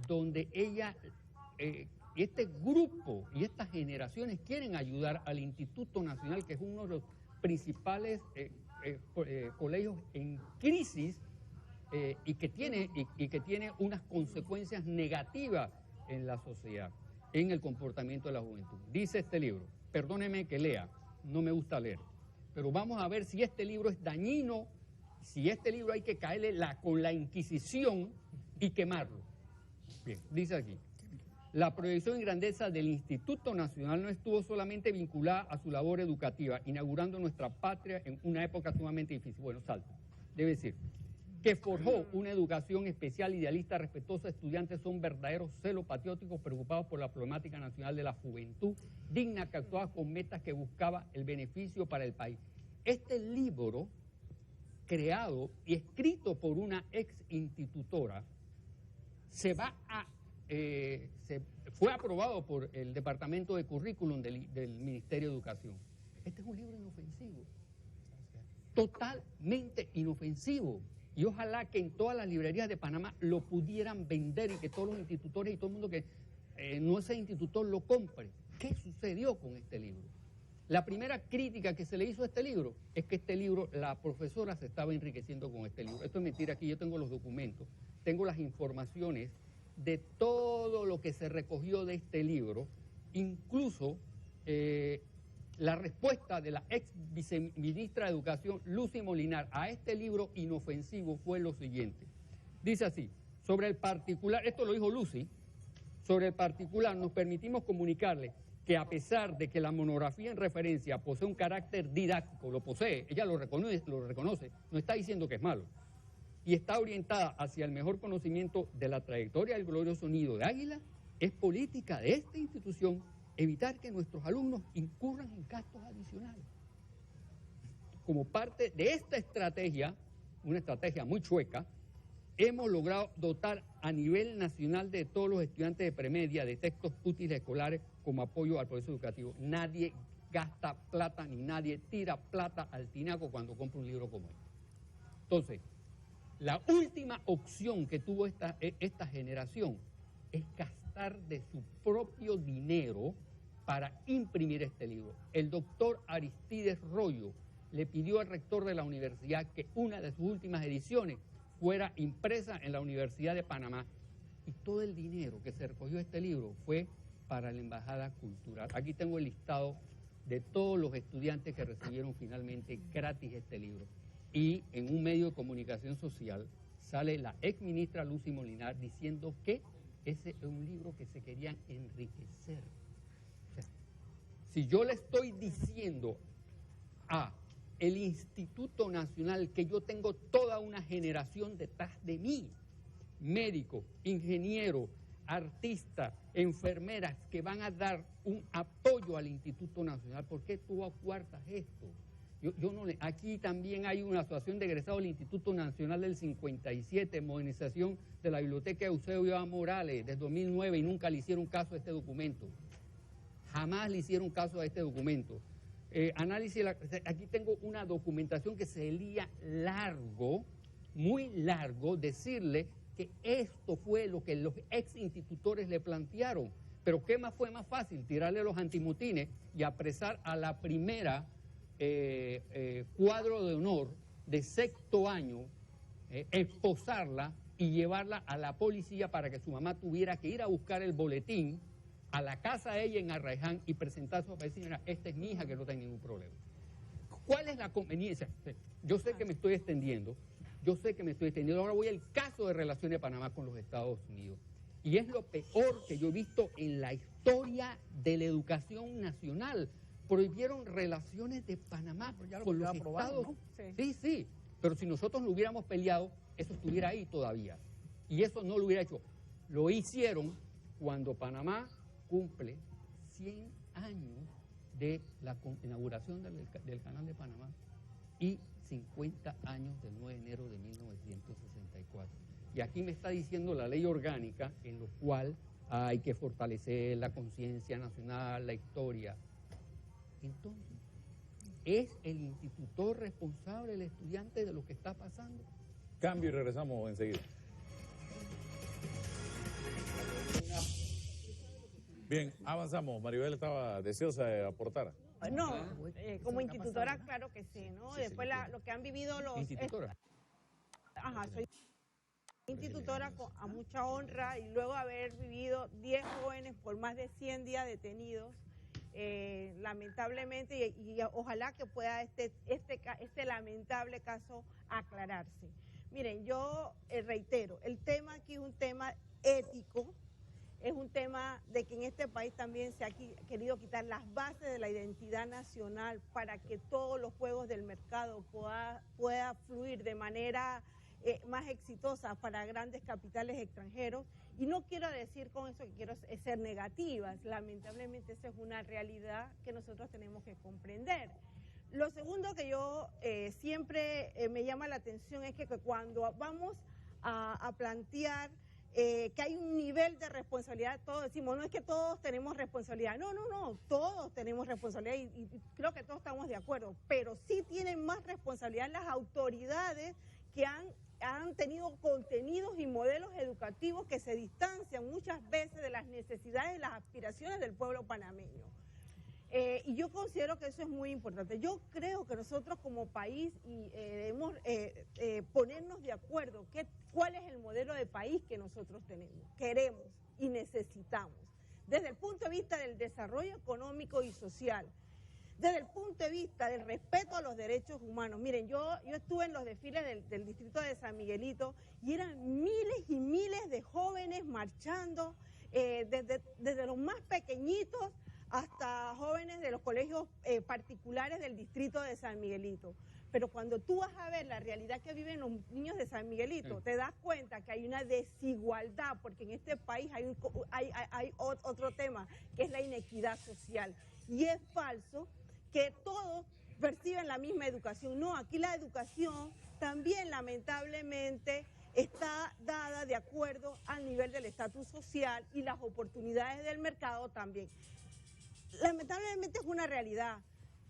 donde ella, este grupo y estas generaciones quieren ayudar al Instituto Nacional, que es uno de los principales colegios en crisis y que tiene unas consecuencias negativas en la sociedad, en el comportamiento de la juventud. Dice este libro, perdóneme que lea, no me gusta leer, pero vamos a ver si este libro es dañino, si este libro hay que caerle con la Inquisición y quemarlo. Bien, dice aquí. La proyección y grandeza del Instituto Nacional no estuvo solamente vinculada a su labor educativa, inaugurando nuestra patria en una época sumamente difícil. Bueno, salto. Debe decir que forjó una educación especial, idealista, respetuosa. Estudiantes son verdaderos celos patrióticos, preocupados por la problemática nacional de la juventud, digna que actuaba con metas que buscaba el beneficio para el país. Este libro, creado y escrito por una ex institutora, fue aprobado por el Departamento de Currículum del Ministerio de Educación. Este es un libro inofensivo, totalmente inofensivo. Y ojalá que en todas las librerías de Panamá lo pudieran vender y que todos los institutores y todo el mundo que no es institutor lo compre. ¿Qué sucedió con este libro? La primera crítica que se le hizo a este libro es que este libro, la profesora se estaba enriqueciendo con este libro. Esto es mentira, aquí yo tengo los documentos, tengo las informaciones de todo lo que se recogió de este libro, incluso la respuesta de la ex viceministra de Educación, Lucy Molinar, a este libro inofensivo fue lo siguiente. Dice así, sobre el particular, esto lo dijo Lucy, sobre el particular nos permitimos comunicarle que a pesar de que la monografía en referencia posee un carácter didáctico, lo posee, ella lo reconoce, no está diciendo que es malo, y está orientada hacia el mejor conocimiento de la trayectoria del glorioso nido de águila, es política de esta institución evitar que nuestros alumnos incurran en gastos adicionales. Como parte de esta estrategia, una estrategia muy chueca, hemos logrado dotar a nivel nacional de todos los estudiantes de premedia de textos útiles escolares como apoyo al proceso educativo. Nadie gasta plata ni nadie tira plata al tinaco cuando compra un libro como este. Entonces, la última opción que tuvo esta generación es gastar de su propio dinero para imprimir este libro. El doctor Aristides Royo le pidió al rector de la universidad que una de sus últimas ediciones fuera impresa en la Universidad de Panamá, y todo el dinero que se recogió de este libro fue para la Embajada Cultural. Aquí tengo el listado de todos los estudiantes que recibieron finalmente gratis este libro. Y en un medio de comunicación social sale la ex ministra Lucy Molinar diciendo que ese es un libro que se querían enriquecer. O sea, si yo le estoy diciendo a el Instituto Nacional que yo tengo toda una generación detrás de mí, médicos, ingenieros, artistas, enfermeras que van a dar un apoyo al Instituto Nacional, ¿por qué tú acuartas esto? Yo no le, aquí también hay una asociación de egresados del Instituto Nacional del 57, modernización de la biblioteca Eusebio A. Morales, desde 2009, y nunca le hicieron caso a este documento. Jamás le hicieron caso a este documento. Análisis, aquí tengo una documentación que se leía largo, muy largo, decirle que esto fue lo que los ex institutores le plantearon. Pero ¿qué más fue más fácil? Tirarle los antimotines y apresar a la primera cuadro de honor de sexto año, esposarla y llevarla a la policía para que su mamá tuviera que ir a buscar el boletín a la casa de ella en Arraiján y presentar a su vecina, esta es mi hija que no tiene ningún problema. ¿Cuál es la conveniencia? Yo sé que me estoy extendiendo, ahora voy al caso de relaciones de Panamá con los Estados Unidos. Y es lo peor que yo he visto en la historia de la educación nacional. Prohibieron relaciones de Panamá con los Estados Unidos. ¿No? Sí, pero si nosotros lo hubiéramos peleado, eso estuviera ahí todavía. Y eso no lo hubiera hecho. Lo hicieron cuando Panamá cumple 100 años de la inauguración del Canal de Panamá y 50 años del 9 de enero de 1964. Y aquí me está diciendo la ley orgánica en lo cual hay que fortalecer la conciencia nacional, la historia. Entonces, ¿es el institutor responsable, el estudiante, de lo que está pasando? Cambio y regresamos enseguida. Bien, avanzamos. Maribel estaba deseosa de aportar. No, Eso como es lo que ha institutora, pasado, claro que sí, ¿no? Sí, Después sí, entiendo. lo que han vivido los... Institutora. Ajá, soy institutora a mucha honra y luego haber vivido 10 jóvenes por más de 100 días detenidos, lamentablemente, y ojalá que pueda este lamentable caso aclararse. Miren, yo reitero, el tema aquí es un tema ético, es un tema de que en este país también se ha querido quitar las bases de la identidad nacional para que todos los juegos del mercado pueda fluir de manera más exitosa para grandes capitales extranjeros. Y no quiero decir con eso que quiero ser negativa, lamentablemente esa es una realidad que nosotros tenemos que comprender. Lo segundo que yo siempre me llama la atención es que cuando vamos a plantear que hay un nivel de responsabilidad, todos decimos, no es que todos tenemos responsabilidad, no, todos tenemos responsabilidad y creo que todos estamos de acuerdo, pero sí tienen más responsabilidad las autoridades que han tenido contenidos y modelos educativos que se distancian muchas veces de las necesidades y las aspiraciones del pueblo panameño. Y yo considero que eso es muy importante. Yo creo que nosotros como país debemos ponernos de acuerdo cuál es el modelo de país que nosotros queremos y necesitamos. Desde el punto de vista del desarrollo económico y social, desde el punto de vista del respeto a los derechos humanos. Miren, yo estuve en los desfiles del distrito de San Miguelito y eran miles y miles de jóvenes marchando, desde los más pequeñitos hasta jóvenes de los colegios particulares del distrito de San Miguelito. Pero cuando tú vas a ver la realidad que viven los niños de San Miguelito, te das cuenta que hay una desigualdad, porque en este país hay otro tema, que es la inequidad social. Y es falso que todos perciben la misma educación. No, aquí la educación también lamentablemente está dada de acuerdo al nivel del estatus social y las oportunidades del mercado también. Lamentablemente es una realidad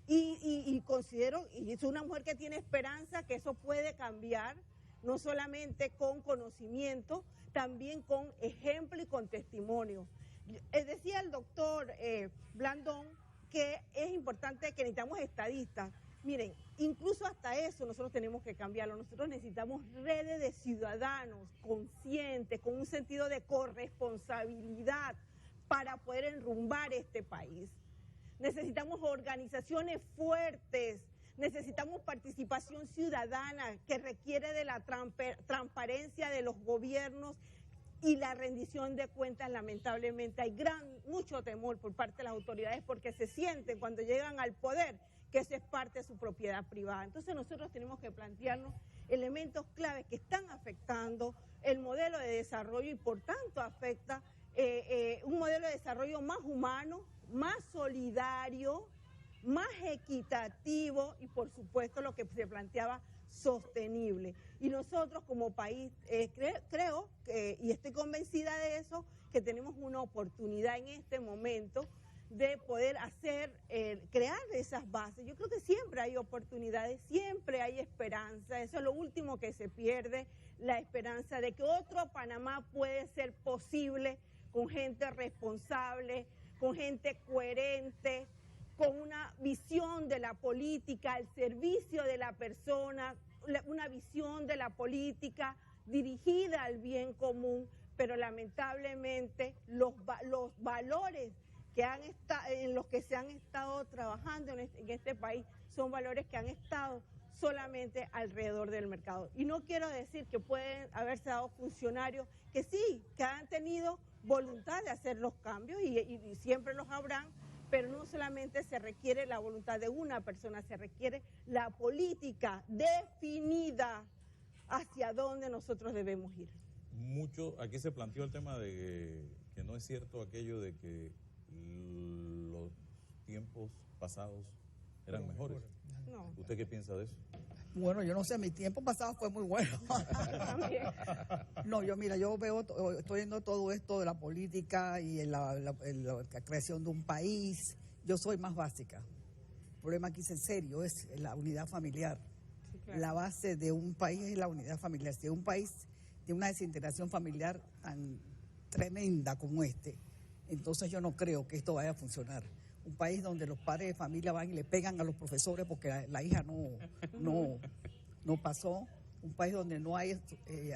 y considero, y es una mujer que tiene esperanza, que eso puede cambiar, no solamente con conocimiento, también con ejemplo y con testimonio. Decía el doctor Blandón que es importante que necesitamos estadistas. Miren, incluso hasta eso nosotros tenemos que cambiarlo. Nosotros necesitamos redes de ciudadanos conscientes, con un sentido de corresponsabilidad para poder enrumbar este país. Necesitamos organizaciones fuertes, necesitamos participación ciudadana que requiere de la transparencia de los gobiernos y la rendición de cuentas. Lamentablemente hay mucho temor por parte de las autoridades porque se sienten cuando llegan al poder que eso es parte de su propiedad privada. Entonces nosotros tenemos que plantearnos elementos claves que están afectando el modelo de desarrollo y por tanto afecta un modelo de desarrollo más humano, más solidario, más equitativo y por supuesto lo que se planteaba, sostenible. Y nosotros como país creo y estoy convencida de eso, que tenemos una oportunidad en este momento de poder crear esas bases. Yo creo que siempre hay oportunidades, siempre hay esperanza, eso es lo último que se pierde, la esperanza de que otro Panamá puede ser posible con gente responsable, con gente coherente, con una visión de la política al servicio de la persona, una visión de la política dirigida al bien común, pero lamentablemente los valores en los que se han estado trabajando en este país son valores que han estado solamente alrededor del mercado. Y no quiero decir que pueden haberse dado funcionarios que sí, que han tenido voluntad de hacer los cambios y siempre los habrán, pero no solamente se requiere la voluntad de una persona, se requiere la política definida hacia dónde nosotros debemos ir. Aquí se planteó el tema de que no es cierto aquello de que los tiempos pasados eran mejores. No. ¿Usted qué piensa de eso? Bueno, yo no sé, mi tiempo pasado fue muy bueno. No, estoy viendo todo esto de la política y la creación de un país. Yo soy más básica. El problema aquí es en serio, es la unidad familiar. Sí, claro. La base de un país es la unidad familiar. Si un país tiene una desintegración familiar tan tremenda como entonces yo no creo que esto vaya a funcionar. un país donde los padres de familia van y le pegan a los profesores porque la hija no pasó, un país donde no hay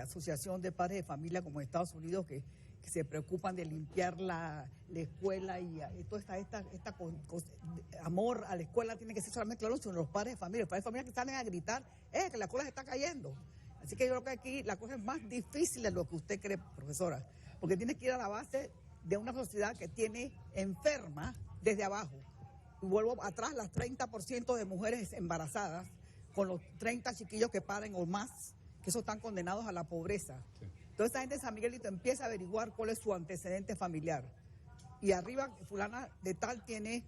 asociación de padres de familia como en Estados Unidos que se preocupan de limpiar la escuela y toda esta amor a la escuela tiene que ser solamente los padres de familia. Los padres de familia que salen a gritar, que la escuela se está cayendo. Así que yo creo que aquí la cosa es más difícil de lo que usted cree, profesora, porque tiene que ir a la base de una sociedad que tiene enferma desde abajo. Y vuelvo atrás, las 30% de mujeres embarazadas, con los 30 chiquillos que paren o más, que esos están condenados a la pobreza. Sí. Entonces esa gente de San Miguelito empieza a averiguar cuál es su antecedente familiar. Y arriba, fulana de tal tiene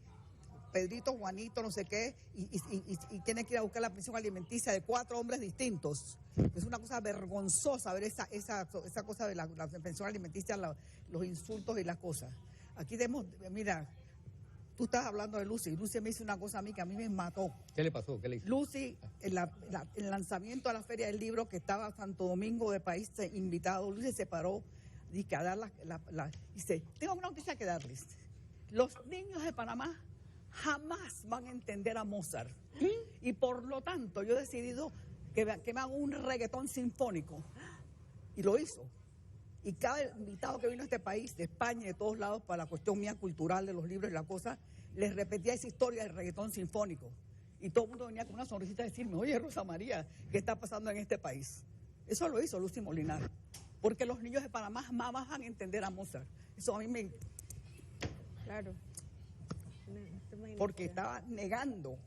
Pedrito, Juanito, no sé qué, y tiene que ir a buscar la pensión alimenticia de 4 hombres distintos. Es una cosa vergonzosa ver esa cosa de la pensión alimenticia, los insultos y las cosas. Aquí mira, tú estás hablando de Lucy. Lucy me hizo una cosa a mí que a mí me mató. ¿Qué le pasó? ¿Qué le hizo? Lucy, el lanzamiento a la Feria del Libro, que estaba Santo Domingo de país invitado, Lucy se paró y a dar dice, tengo una noticia que darles. Los niños de Panamá jamás van a entender a Mozart. Y por lo tanto, yo he decidido que me haga un reggaetón sinfónico. Y lo hizo. Y cada invitado que vino a este país, de España y de todos lados, para la cuestión mía cultural de los libros y la cosa, les repetía esa historia del reggaetón sinfónico. Y todo el mundo venía con una sonrisita a decirme, oye, Rosa María, ¿qué está pasando en este país? Eso lo hizo Lucy Molinar. Porque los niños de Panamá jamás van a entender a Mozart. Eso a mí me... Claro. Porque estaba negando,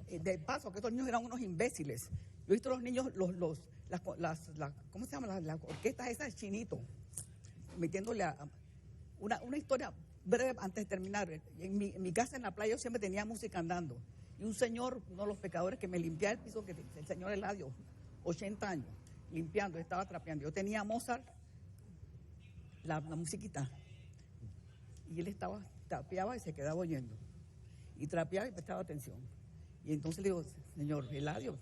de paso, que estos niños eran unos imbéciles. Yo he visto los niños, ¿cómo se llama? Las orquestas esas de Chinito, metiéndole una historia breve antes de terminar. En mi casa en la playa yo siempre tenía música andando. Y un señor, uno de los pecadores que me limpiaba el piso, el señor Eladio, 80 años, limpiando, estaba trapeando. Yo tenía Mozart, la musiquita, y él trapeaba y se quedaba oyendo. Y trapeaba y prestaba atención. Y entonces le digo, señor Eladio,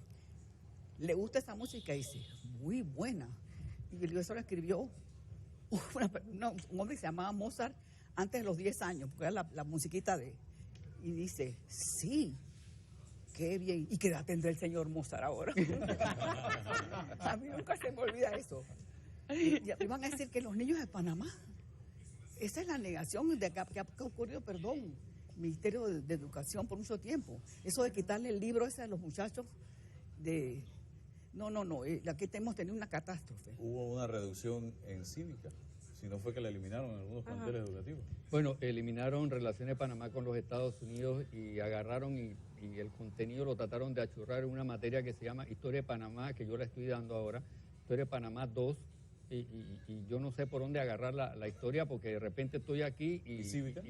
¿le gusta esa música? Y dice, muy buena. Y el eso lo escribió un hombre que se llamaba Mozart antes de los 10 años, porque era la musiquita de... Y dice, sí, qué bien. ¿Y qué edad tendrá el señor Mozart ahora? A mí nunca se me olvida eso. Y van a decir que los niños de Panamá, esa es la negación de que ha ocurrido, Ministerio de Educación por mucho tiempo. Eso de quitarle el libro ese a los muchachos de... No, aquí hemos tenido una catástrofe. Hubo una reducción en cívica, si no fue que la eliminaron en algunos planteles educativos. Bueno, eliminaron Relaciones de Panamá con los Estados Unidos y agarraron y el contenido lo trataron de achurrar en una materia que se llama Historia de Panamá, que yo la estoy dando ahora, Historia de Panamá 2, y yo no sé por dónde agarrar la historia porque de repente estoy aquí y... ¿Y cívica?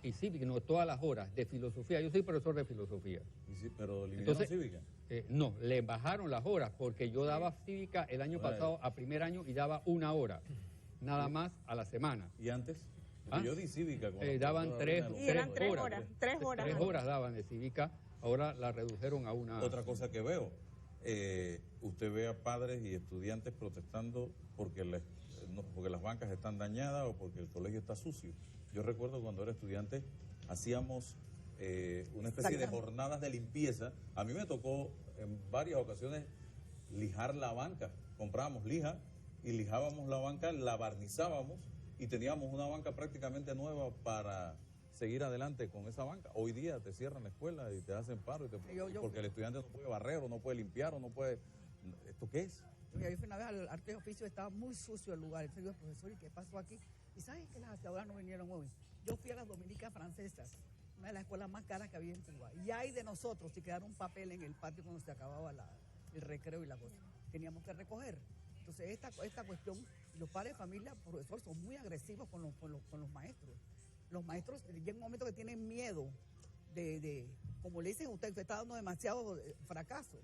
Y cívica, no, todas las horas de filosofía. Yo soy profesor de filosofía. ¿Pero eliminaron cívica? No, le bajaron las horas porque yo daba cívica el año pasado a primer año y daba 1 hora, nada más a la semana. ¿Y antes? Yo di cívica. Daban 3 horas. 3 horas. 3 horas daban de cívica, ahora la redujeron a 1 hora. Otra cosa que veo, usted ve a padres y estudiantes protestando porque las bancas están dañadas o porque el colegio está sucio. Yo recuerdo cuando era estudiante, hacíamos una especie de jornadas de limpieza. A mí me tocó en varias ocasiones lijar la banca. Comprábamos lija y lijábamos la banca, la barnizábamos y teníamos una banca prácticamente nueva para seguir adelante con esa banca. Hoy día te cierran la escuela y te hacen paro porque el estudiante no puede barrer o no puede limpiar o no puede... ¿Esto qué es? Yo fui una vez al arte de oficio, estaba muy sucio el lugar. Yo digo, profesor, ¿y qué pasó aquí? ¿Y sabes que las aseadoras no vinieron hoy? Yo fui a las Dominicas Francesas, una de las escuelas más caras que había en Cuba. Y hay de nosotros, si quedaron un papel en el patio cuando se acababa el recreo y la cosa, teníamos que recoger. Entonces, esta cuestión, los padres de familia, profesor, son muy agresivos con los maestros. Los maestros llega un momento que tienen miedo de como le dicen usted está dando demasiado fracaso.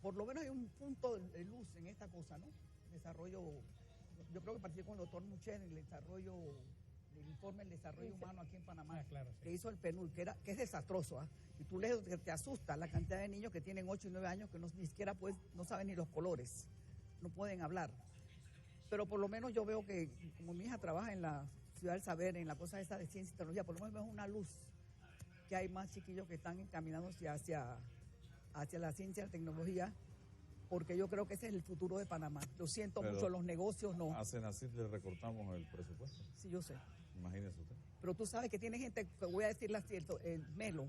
Por lo menos hay un punto de luz en esta cosa, ¿no? Desarrollo, yo creo que participé con el doctor Muchen en el desarrollo del informe del desarrollo humano aquí en Panamá, claro, sí. Que hizo el PNUD, que es desastroso, y tú lees que te asusta la cantidad de niños que tienen 8 y 9 años que ni siquiera no saben ni los colores, no pueden hablar. Pero por lo menos yo veo que, como mi hija trabaja en la ciudad del saber, en la cosa esa de ciencia y tecnología, por lo menos es una luz que hay más chiquillos que están encaminándose hacia la ciencia y la tecnología, porque yo creo que ese es el futuro de Panamá. Lo siento Pero mucho, los negocios no. A Senacid le recortamos el presupuesto. Sí, yo sé. Imagínese usted. Pero tú sabes que tiene gente, que voy a decirle cierto, Melo,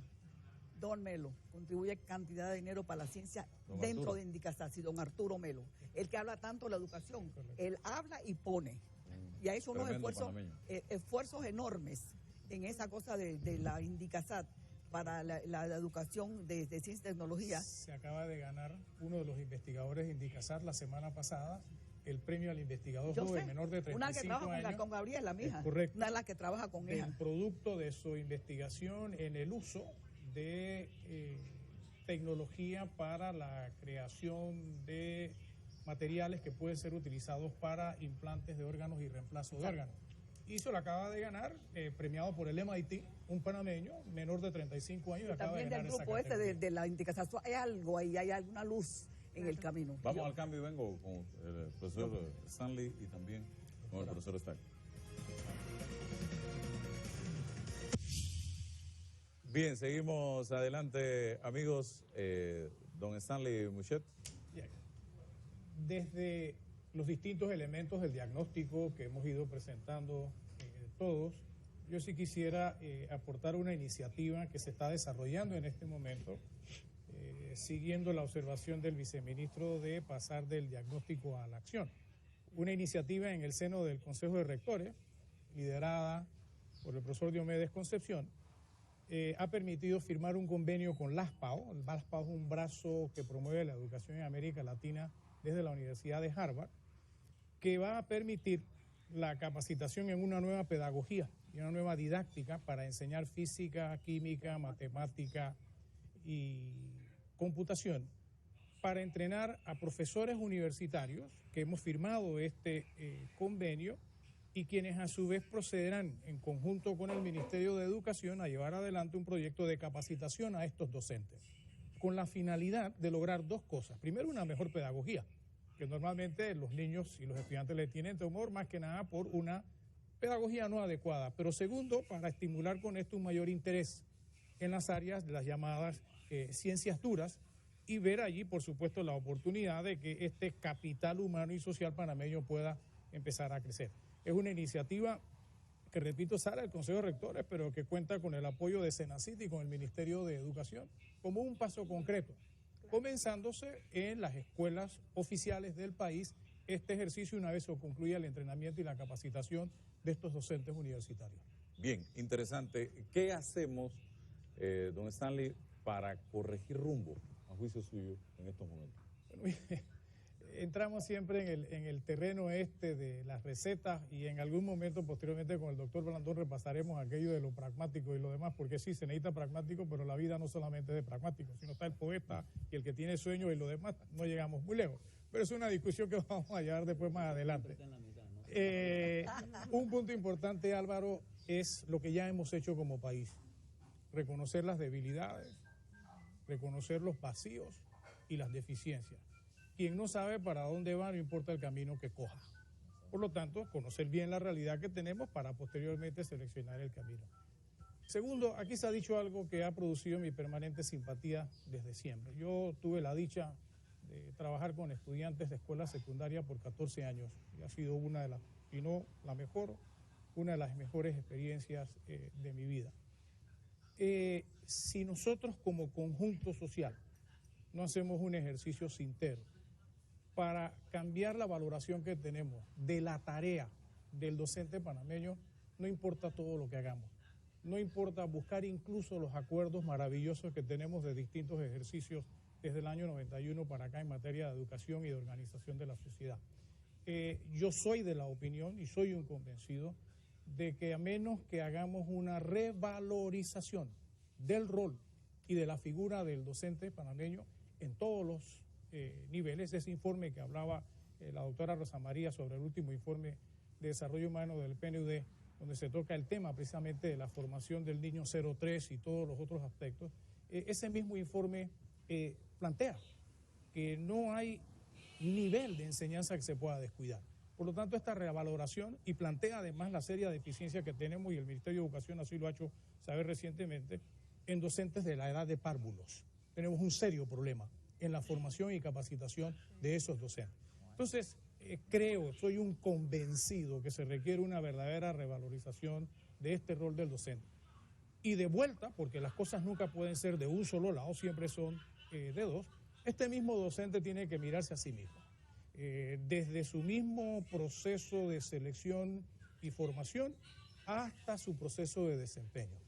Don Melo, contribuye cantidad de dinero para la ciencia Don dentro Arturo. de Indicasat, sí, don Arturo Melo, el que habla tanto de la educación, él habla y pone, y ha hecho unos Tremendo esfuerzos, panameño. esfuerzos enormes en esa cosa de la Indicasat para la educación de ciencia y tecnología. Se acaba de ganar uno de los investigadores de Indicasat la semana pasada el premio al investigador Yo joven sé, menor de 35 una que trabaja años. con Gabriela, mi hija, Es correcto. una de las que trabaja con ella. El producto de su investigación en el uso de tecnología para la creación de materiales que pueden ser utilizados para implantes de órganos y reemplazo de órganos. Y se lo acaba de ganar, premiado por el MIT, un panameño menor de 35 años. Acaba También de del ganar esa grupo este categoría. de la Indicasat, hay algo ahí, hay alguna luz en el camino. Vamos al cambio y vengo con el profesor Stanley y también con el profesor Stack. Bien, seguimos adelante, amigos. Don Stanley Mouchet. Bien. Desde los distintos elementos del diagnóstico que hemos ido presentando todos, yo sí quisiera aportar una iniciativa que se está desarrollando en este momento, siguiendo la observación del viceministro de pasar del diagnóstico a la acción. Una iniciativa en el seno del Consejo de Rectores, liderada por el profesor Diomedes Concepción, ha permitido firmar un convenio con LASPAO. El LASPAO es un brazo que promueve la educación en América Latina desde la Universidad de Harvard, que va a permitir la capacitación en una nueva pedagogía y una nueva didáctica para enseñar física, química, matemática y computación, para entrenar a profesores universitarios que hemos firmado este convenio y quienes a su vez procederán en conjunto con el Ministerio de Educación a llevar adelante un proyecto de capacitación a estos docentes, con la finalidad de lograr dos cosas. Primero, una mejor pedagogía, que normalmente los niños y los estudiantes le tienen temor más que nada por una pedagogía no adecuada. Pero segundo, para estimular con esto un mayor interés en las áreas de las llamadas ciencias duras y ver allí, por supuesto, la oportunidad de que este capital humano y social panameño pueda empezar a crecer. Es una iniciativa que, repito, sale del Consejo de Rectores, pero que cuenta con el apoyo de Senacid y con el Ministerio de Educación como un paso concreto, comenzándose en las escuelas oficiales del país este ejercicio una vez se concluya el entrenamiento y la capacitación de estos docentes universitarios. Bien, interesante. ¿Qué hacemos, don Stanley, para corregir rumbo, a juicio suyo, en estos momentos? Bueno, entramos siempre en el terreno de las recetas y en algún momento posteriormente con el doctor Blandón repasaremos aquello de lo pragmático y lo demás, porque sí, se necesita pragmático, pero la vida no solamente es de pragmático, sino está el poeta y el que tiene sueños y lo demás, no llegamos muy lejos. Pero es una discusión que vamos a llevar después más adelante. Un punto importante, Álvaro, es lo que ya hemos hecho como país. Reconocer las debilidades, reconocer los vacíos y las deficiencias. Quien no sabe para dónde va, no importa el camino que coja. Por lo tanto, conocer bien la realidad que tenemos para posteriormente seleccionar el camino. Segundo, aquí se ha dicho algo que ha producido mi permanente simpatía desde siempre. Yo tuve la dicha de trabajar con estudiantes de escuela secundaria por 14 años y ha sido una de las, si no la mejor, una de las mejores experiencias de mi vida. Si nosotros como conjunto social no hacemos un ejercicio sincero para cambiar la valoración que tenemos de la tarea del docente panameño, no importa todo lo que hagamos, no importa buscar incluso los acuerdos maravillosos que tenemos de distintos ejercicios desde el año 91 para acá en materia de educación y de organización de la sociedad. Yo soy de la opinión y soy un convencido de que a menos que hagamos una revalorización del rol y de la figura del docente panameño en todos los niveles, ese informe que hablaba la doctora Rosa María sobre el último informe de desarrollo humano del PNUD, donde se toca el tema precisamente de la formación del niño 03 y todos los otros aspectos, ese mismo informe plantea que no hay nivel de enseñanza que se pueda descuidar. Por lo tanto, esta revaloración y plantea además la seria deficiencia que tenemos, y el Ministerio de Educación así lo ha hecho saber recientemente, en docentes de la edad de párvulos. Tenemos un serio problema en la formación y capacitación de esos docentes. Entonces, soy un convencido que se requiere una verdadera revalorización de este rol del docente. Y de vuelta, porque las cosas nunca pueden ser de un solo lado, siempre son de dos, este mismo docente tiene que mirarse a sí mismo. Desde su mismo proceso de selección y formación hasta su proceso de desempeño.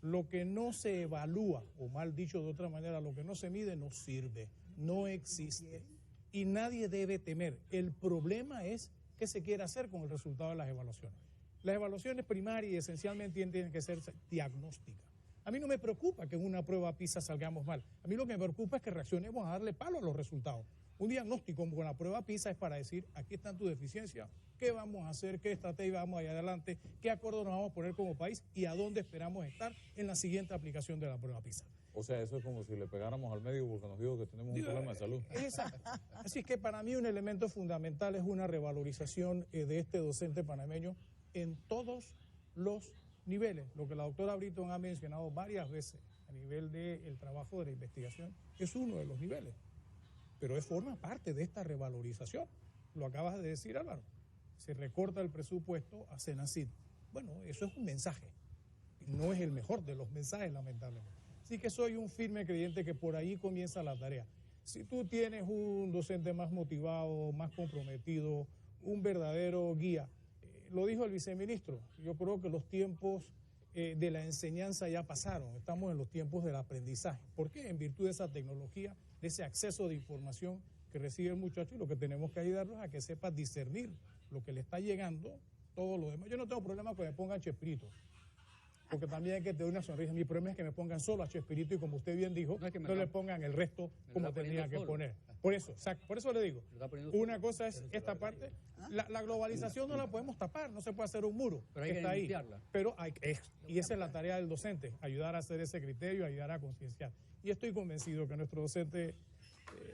Lo que no se evalúa, o mal dicho de otra manera, lo que no se mide no sirve, no existe. Y nadie debe temer. El problema es qué se quiere hacer con el resultado de las evaluaciones. Las evaluaciones primarias y esencialmente tienen que ser diagnósticas. A mí no me preocupa que en una prueba PISA salgamos mal. A mí lo que me preocupa es que reaccionemos a darle palo a los resultados. Un diagnóstico con la prueba PISA es para decir, aquí están tus deficiencias, qué vamos a hacer, qué estrategia vamos a ir adelante, qué acuerdo nos vamos a poner como país y a dónde esperamos estar en la siguiente aplicación de la prueba PISA. O sea, eso es como si le pegáramos al médico porque nos dijo que tenemos un problema de salud. Exacto. Así que para mí un elemento fundamental es una revalorización de este docente panameño en todos los niveles. Lo que la doctora Britton ha mencionado varias veces a nivel del trabajo de la investigación es uno de los niveles. Pero forma parte de esta revalorización. Lo acabas de decir, Álvaro. Se recorta el presupuesto a Senacid. Bueno, eso es un mensaje. No es el mejor de los mensajes, lamentablemente. Así que soy un firme creyente que por ahí comienza la tarea. Si tú tienes un docente más motivado, más comprometido, un verdadero guía, lo dijo el viceministro, yo creo que los tiempos de la enseñanza ya pasaron, estamos en los tiempos del aprendizaje. ¿Por qué? En virtud de esa tecnología, de ese acceso de información que recibe el muchacho, y lo que tenemos que ayudarlos a que sepa discernir lo que le está llegando, todo lo demás. Yo no tengo problema con que me pongan Chespirito, porque también hay que tener una sonrisa. Mi problema es que me pongan solo a Chespirito y, como usted bien dijo, no le pongan el resto como tendría que poner. Por eso, exacto, por eso le digo, una cosa es esta parte, la globalización no la podemos tapar, no se puede hacer un muro, pero hay que está ahí. limpiarla. Pero y esa es la tarea del docente, ayudar a hacer ese criterio, ayudar a concienciar. Y estoy convencido que nuestro docente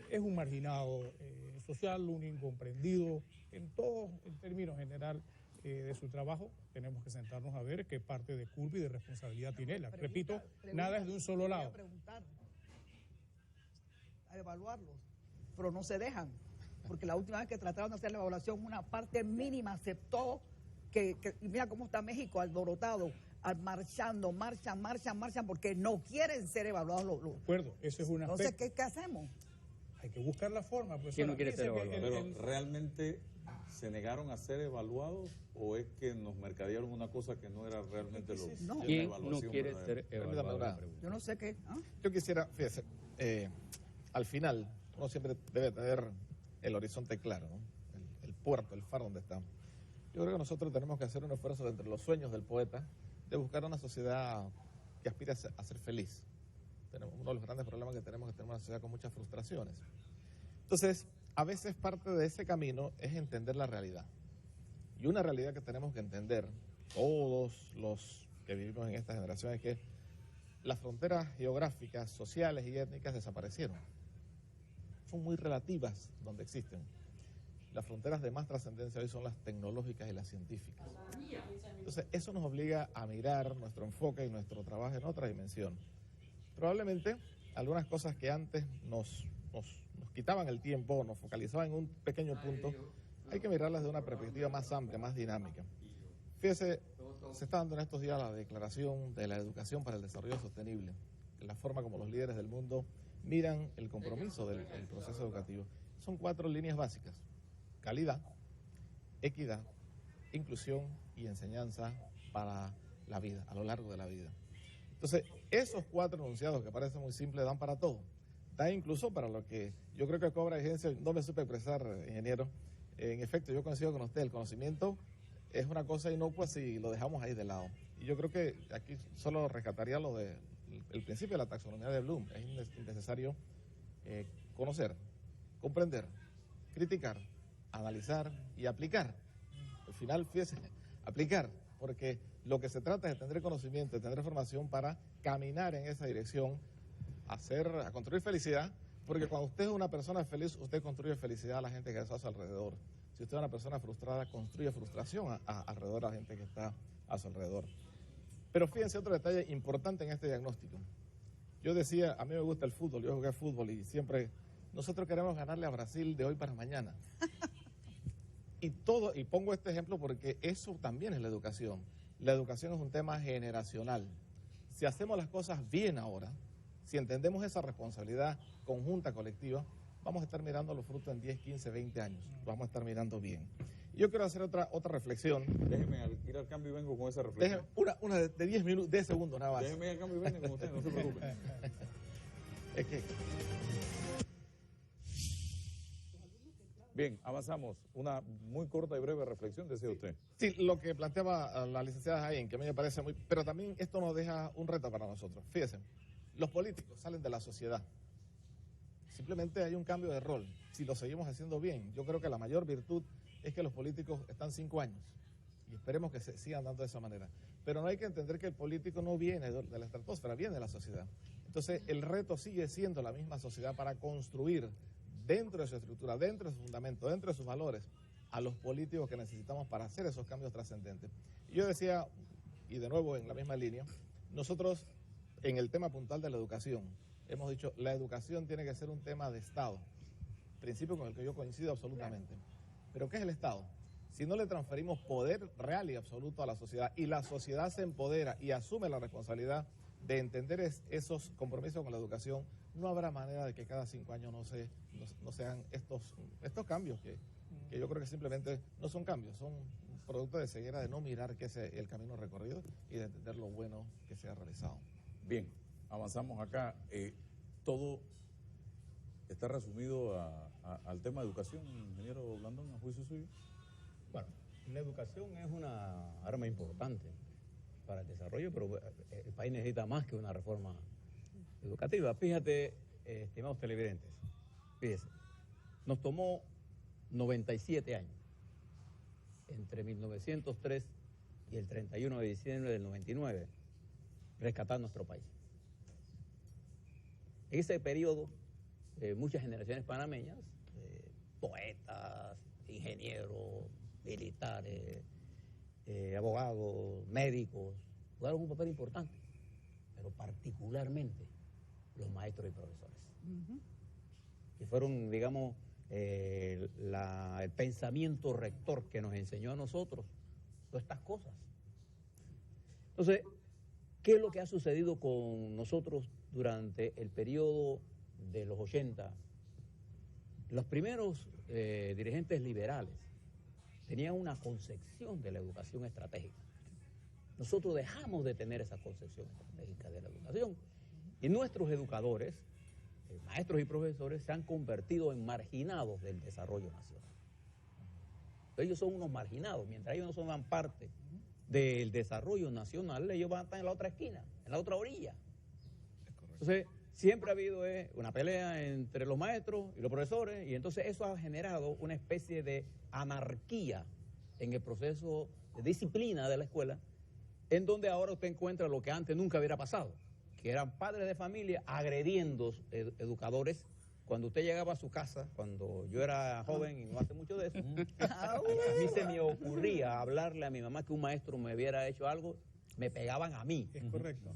es un marginado social, un incomprendido, en todos, en términos general de su trabajo. Tenemos que sentarnos a ver qué parte de culpa y de responsabilidad tiene él. Repito, nada es de un solo lado. A evaluarlos, pero no se dejan, porque la última vez que trataron de hacer la evaluación, una parte mínima aceptó y mira cómo está México alborotado, marchando, marchan, porque no quieren ser evaluados. De acuerdo, ese es un aspecto. Entonces, ¿qué hacemos? Hay que buscar la forma. Pues, ¿quién no quiere ser evaluado? Pero ¿realmente se negaron a ser evaluados o es que nos mercadearon una cosa que no era realmente lo que No. una ¿Quién evaluación no quiere verdadera? ser evaluado? Yo no sé qué. ¿Ah? Yo quisiera, fíjese, al final uno siempre debe tener el horizonte claro, ¿no? El puerto, el faro donde estamos. Yo creo que nosotros tenemos que hacer un esfuerzo entre los sueños del poeta de buscar una sociedad que aspire a ser feliz. Uno de los grandes problemas que tenemos es una sociedad con muchas frustraciones. Entonces, a veces parte de ese camino es entender la realidad. Y una realidad que tenemos que entender, todos los que vivimos en esta generación, es que las fronteras geográficas, sociales y étnicas desaparecieron. Son muy relativas donde existen. Las fronteras de más trascendencia hoy son las tecnológicas y las científicas. Entonces, eso nos obliga a mirar nuestro enfoque y nuestro trabajo en otra dimensión. Probablemente algunas cosas que antes nos quitaban el tiempo, nos focalizaban en un pequeño punto, hay que mirarlas de una perspectiva más amplia, más dinámica. Fíjese, se está dando en estos días la declaración de la educación para el desarrollo sostenible, la forma como los líderes del mundo miran el compromiso del proceso educativo. Son 4 líneas básicas: calidad, equidad, inclusión y enseñanza para la vida, a lo largo de la vida. Entonces, esos 4 enunciados que parecen muy simples dan para todo. Da incluso para lo que yo creo que cobra vigencia. No me supe expresar, ingeniero. En efecto, yo coincido con usted, el conocimiento es una cosa inocua si lo dejamos ahí de lado. Y yo creo que aquí solo rescataría lo del principio de la taxonomía de Bloom. Es necesario conocer, comprender, criticar, analizar y aplicar. Al final, fíjese, aplicar, porque lo que se trata es de tener conocimiento, de tener formación para caminar en esa dirección, a construir felicidad, porque cuando usted es una persona feliz, usted construye felicidad a la gente que está a su alrededor. Si usted es una persona frustrada, construye frustración alrededor de la gente que está a su alrededor. Pero fíjense otro detalle importante en este diagnóstico. Yo decía, a mí me gusta el fútbol, yo jugué fútbol y siempre, nosotros queremos ganarle a Brasil de hoy para mañana. Y pongo este ejemplo porque eso también es la educación. La educación es un tema generacional. Si hacemos las cosas bien ahora, si entendemos esa responsabilidad conjunta, colectiva, vamos a estar mirando los frutos en 10, 15, 20 años. Vamos a estar mirando bien. Yo quiero hacer otra reflexión. Déjeme ir al cambio y vengo con esa reflexión. Una de 10 minutos, 10 segundos nada más. Déjeme ir al cambio y vengo con usted, no se preocupe. Es que... Bien, avanzamos. Una muy corta y breve reflexión, desea usted. Sí, lo que planteaba la licenciada Jaén, que a mí me parece muy... Pero también esto nos deja un reto para nosotros. Fíjense, los políticos salen de la sociedad. Simplemente hay un cambio de rol. Si lo seguimos haciendo bien, yo creo que la mayor virtud es que los políticos están 5 años. Y esperemos que se sigan dando de esa manera. Pero no hay que entender que el político no viene de la estratosfera, viene de la sociedad. Entonces, el reto sigue siendo la misma sociedad para construir dentro de su estructura, dentro de su fundamento, dentro de sus valores, a los políticos que necesitamos para hacer esos cambios trascendentes. Y yo decía, y de nuevo en la misma línea, nosotros en el tema puntual de la educación, hemos dicho, la educación tiene que ser un tema de Estado, principio con el que yo coincido absolutamente. Pero ¿qué es el Estado? Si no le transferimos poder real y absoluto a la sociedad, y la sociedad se empodera y asume la responsabilidad de entender esos compromisos con la educación, no habrá manera de que cada 5 años no sean estos cambios que yo creo que simplemente no son cambios, son producto de ceguera, de no mirar que es el camino recorrido y de entender lo bueno que se ha realizado. Bien, avanzamos acá. Todo está resumido al tema de educación, ingeniero Blandón, a juicio suyo. Bueno, la educación es una arma importante para el desarrollo, pero el país necesita más que una reforma educativa. Fíjate, estimados televidentes, fíjense, nos tomó 97 años, entre 1903 y el 31 de diciembre del 99, rescatar nuestro país. En ese periodo, muchas generaciones panameñas, poetas, ingenieros, militares, abogados, médicos, jugaron un papel importante, pero particularmente los maestros y profesores. Que fueron, digamos, el pensamiento rector que nos enseñó a nosotros todas estas cosas. Entonces, ¿qué es lo que ha sucedido con nosotros durante el periodo de los 80? Los primeros dirigentes liberales tenían una concepción de la educación estratégica. Nosotros dejamos de tener esa concepción estratégica de la educación y nuestros educadores, maestros y profesores, se han convertido en marginados del desarrollo nacional. Ellos son unos marginados, mientras ellos no son parte del desarrollo nacional, ellos van a estar en la otra esquina, en la otra orilla. Entonces, siempre ha habido una pelea entre los maestros y los profesores, y entonces eso ha generado una especie de anarquía en el proceso de disciplina de la escuela, en donde ahora usted encuentra lo que antes nunca hubiera pasado, que eran padres de familia agrediendo educadores. Cuando usted llegaba a su casa, cuando yo era joven y no hace mucho de eso, a mí se me ocurría hablarle a mi mamá que un maestro me hubiera hecho algo, me pegaban a mí. Es correcto.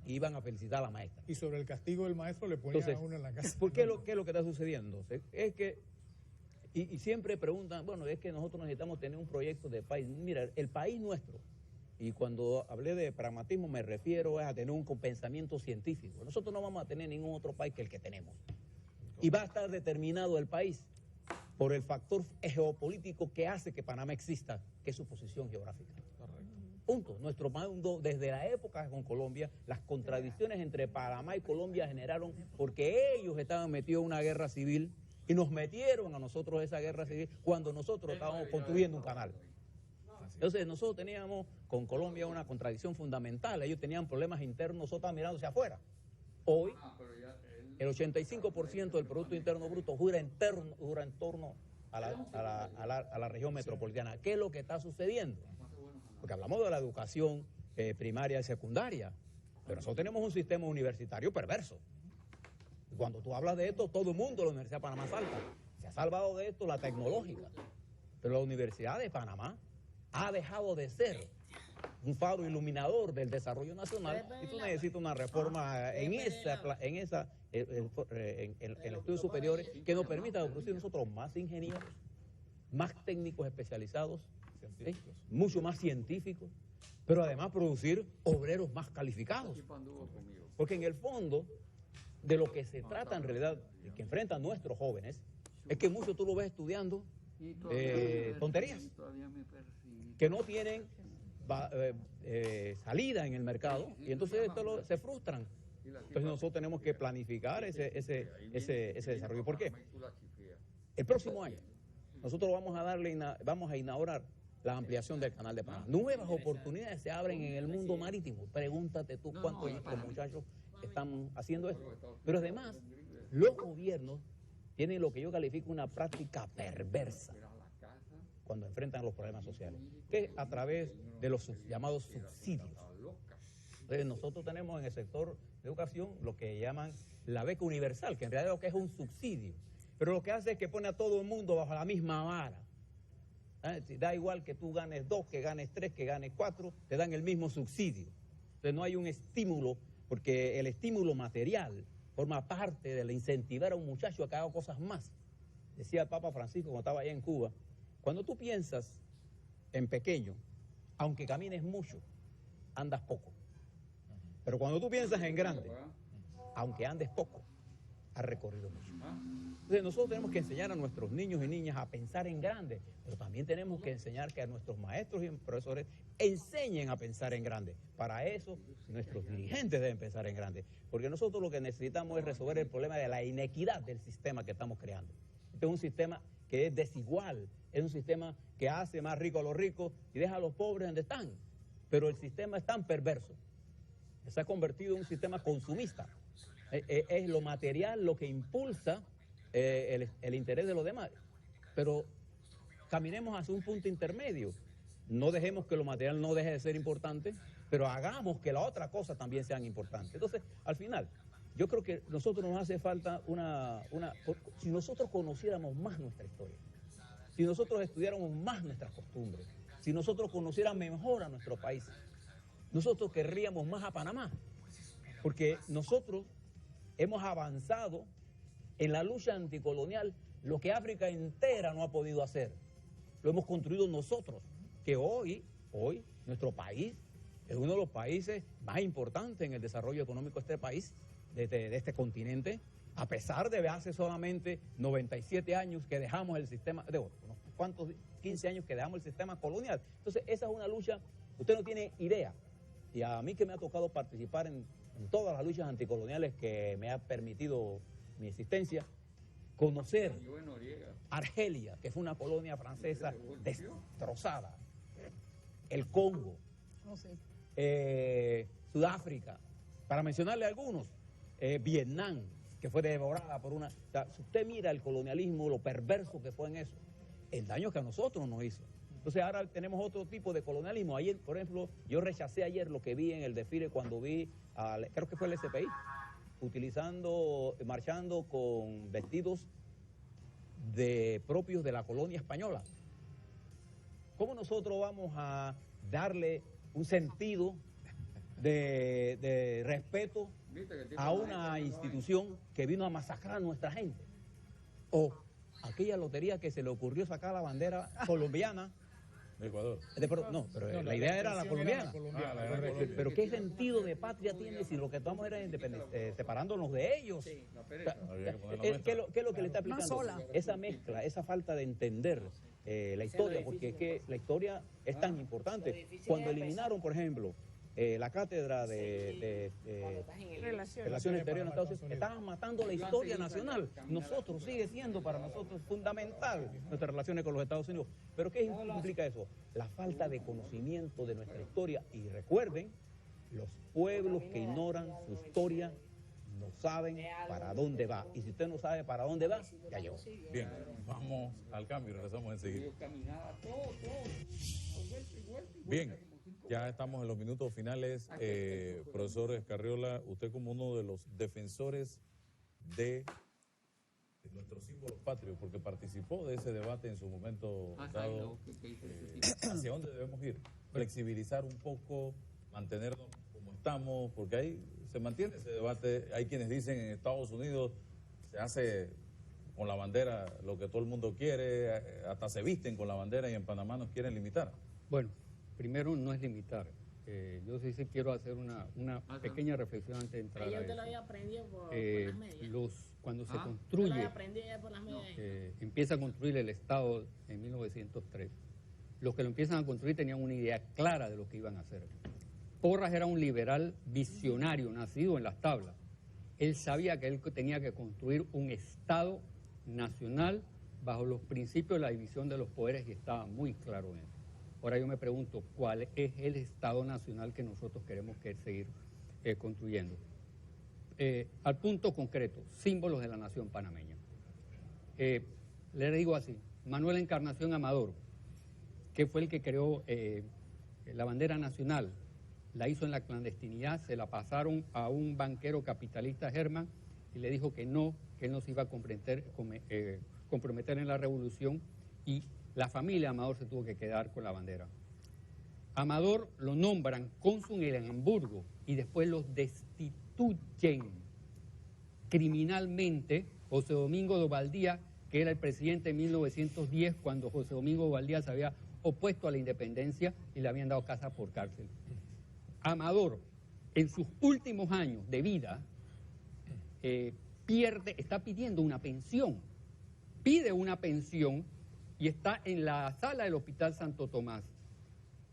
Iban a felicitar a la maestra. Y sobre el castigo del maestro le ponían a uno en la casa. ¿Por qué es lo que está sucediendo? Es que, y siempre preguntan, bueno, es que nosotros necesitamos tener un proyecto de país. Mira, el país nuestro, y cuando hablé de pragmatismo me refiero a tener un pensamiento científico. Nosotros no vamos a tener ningún otro país que el que tenemos. Y va a estar determinado el país por el factor geopolítico que hace que Panamá exista, que es su posición geográfica. Punto. Nuestro mundo, desde la época con Colombia, las contradicciones entre Panamá y Colombia generaron, porque ellos estaban metidos en una guerra civil y nos metieron a nosotros esa guerra civil cuando nosotros estábamos construyendo un canal. Entonces nosotros teníamos con Colombia una contradicción fundamental, ellos tenían problemas internos, nosotros estábamos mirando hacia afuera. Hoy, el 85% del Producto Interno Bruto gira en torno a la región metropolitana. ¿Qué es lo que está sucediendo? Porque hablamos de la educación primaria y secundaria, pero nosotros tenemos un sistema universitario perverso. Y cuando tú hablas de esto, todo el mundo, la Universidad de Panamá salta. Se ha salvado de esto la tecnológica. Pero la Universidad de Panamá ha dejado de ser un faro iluminador del desarrollo nacional y tú necesitas una reforma en estudios superiores que nos permita producir nosotros más ingenieros, más técnicos especializados, ¿sí? Mucho más científicos, pero además producir obreros más calificados. Porque en el fondo de lo que se trata en realidad, y que enfrentan nuestros jóvenes, es que muchos tú lo ves estudiando tonterías que no tienen salida en el mercado y entonces se frustran. Entonces nosotros tenemos que planificar ese desarrollo. ¿Por qué? El próximo año nosotros vamos a inaugurar la ampliación del canal de Panamá. Nuevas oportunidades se abren en el mundo marítimo. Pregúntate tú cuántos de nuestros muchachos están haciendo esto. Pero además, los gobiernos tienen lo que yo califico una práctica perversa cuando enfrentan los problemas sociales, que es a través de los llamados subsidios. Entonces nosotros tenemos en el sector de educación lo que llaman la beca universal, que en realidad lo que es un subsidio, pero lo que hace es que pone a todo el mundo bajo la misma vara. Da igual que tú ganes 2, que ganes 3, que ganes 4, te dan el mismo subsidio. Entonces no hay un estímulo, porque el estímulo material forma parte de incentivar a un muchacho a que haga cosas más. Decía el Papa Francisco cuando estaba allá en Cuba, cuando tú piensas en pequeño, aunque camines mucho, andas poco. Pero cuando tú piensas en grande, aunque andes poco, has recorrido mucho. Entonces nosotros tenemos que enseñar a nuestros niños y niñas a pensar en grande, pero también tenemos que enseñar que a nuestros maestros y profesores enseñen a pensar en grande. Para eso nuestros dirigentes deben pensar en grande, porque nosotros lo que necesitamos es resolver el problema de la inequidad del sistema que estamos creando. Este es un sistema que es desigual, es un sistema que hace más rico a los ricos y deja a los pobres donde están. Pero el sistema es tan perverso, se ha convertido en un sistema consumista. Es lo material lo que impulsa el interés de los demás. Pero caminemos hacia un punto intermedio. No dejemos que lo material no deje de ser importante, pero hagamos que la otra cosa también sean importantes. Entonces, al final, yo creo que nosotros nos hace falta si nosotros conociéramos más nuestra historia, si nosotros estudiáramos más nuestras costumbres, si nosotros conociéramos mejor a nuestro país, nosotros querríamos más a Panamá, porque nosotros hemos avanzado en la lucha anticolonial lo que África entera no ha podido hacer. Lo hemos construido nosotros, que hoy nuestro país es uno de los países más importantes en el desarrollo económico de este país, de este continente, a pesar de hace solamente 97 años que dejamos el sistema, unos cuantos, 15 años que dejamos el sistema colonial. Entonces, esa es una lucha, usted no tiene idea. Y a mí que me ha tocado participar en todas las luchas anticoloniales que me ha permitido mi existencia, conocer Argelia, que fue una colonia francesa destrozada, el Congo, Sudáfrica, para mencionarle algunos, Vietnam, que fue devorada por una... O sea, si usted mira el colonialismo, lo perverso que fue en eso, el daño que a nosotros nos hizo. Entonces ahora tenemos otro tipo de colonialismo. Ayer, por ejemplo, yo rechacé ayer lo que vi en el desfile cuando vi, creo que fue el SPI, marchando con vestidos propios de la colonia española. ¿Cómo nosotros vamos a darle un sentido de respeto a una institución que vino a masacrar a nuestra gente? O aquella lotería que se le ocurrió sacar la bandera colombiana. Ecuador. No, pero la idea era la colombiana. Pero ¿qué sentido de patria tiene si lo que estamos era separándonos de ellos? ¿Qué es lo que le está aplicando? Esa mezcla, esa falta de entender la historia, porque es que la historia es tan importante. Cuando eliminaron, por ejemplo, la cátedra de Relaciones Exteriores en Estados Unidos, estaban matando la historia nacional. Nosotros, sigue siendo para nosotros fundamental nuestras relaciones con los Estados Unidos. ¿Pero qué implica eso? La falta de conocimiento de nuestra historia. Y recuerden, los pueblos que ignoran su historia no saben para dónde va. Y si usted no sabe para dónde va, ya llegó. Bien, vamos al cambio y regresamos enseguida. Bien. Ya estamos en los minutos finales. Profesor Escarriola, usted como uno de los defensores de nuestros símbolos patrios, porque participó de ese debate en su momento dado. ¿Hacia dónde debemos ir? Flexibilizar un poco, mantenernos como estamos, porque ahí se mantiene ese debate. Hay quienes dicen en Estados Unidos se hace con la bandera lo que todo el mundo quiere, hasta se visten con la bandera, y en Panamá nos quieren limitar. Bueno, primero no es limitar. Yo sí quiero hacer una pequeña reflexión antes de entrar a eso. Lo había aprendido por las medias. Cuando se Yo lo construye, había aprendido por las medias. empieza a construir el Estado en 1903, los que lo empiezan a construir tenían una idea clara de lo que iban a hacer. Porras era un liberal visionario, nacido en las tablas. Él sabía que él tenía que construir un Estado nacional bajo los principios de la división de los poderes, y estaba muy claro en eso. Ahora yo me pregunto, ¿cuál es el Estado nacional que nosotros queremos seguir construyendo? Al punto concreto, símbolos de la nación panameña. Le digo así, Manuel Encarnación Amador, que fue el que creó la bandera nacional, la hizo en la clandestinidad, se la pasaron a un banquero capitalista, Germán, y le dijo que él no se iba a comprometer en la revolución, y la familia Amador se tuvo que quedar con la bandera. Amador lo nombran cónsul en Hamburgo y después los destituyen criminalmente. José Domingo de Valdía, que era el presidente en 1910, cuando José Domingo de Valdía se había opuesto a la independencia y le habían dado casa por cárcel. Amador, en sus últimos años de vida, está pidiendo una pensión, pide una pensión, y está en la sala del Hospital Santo Tomás.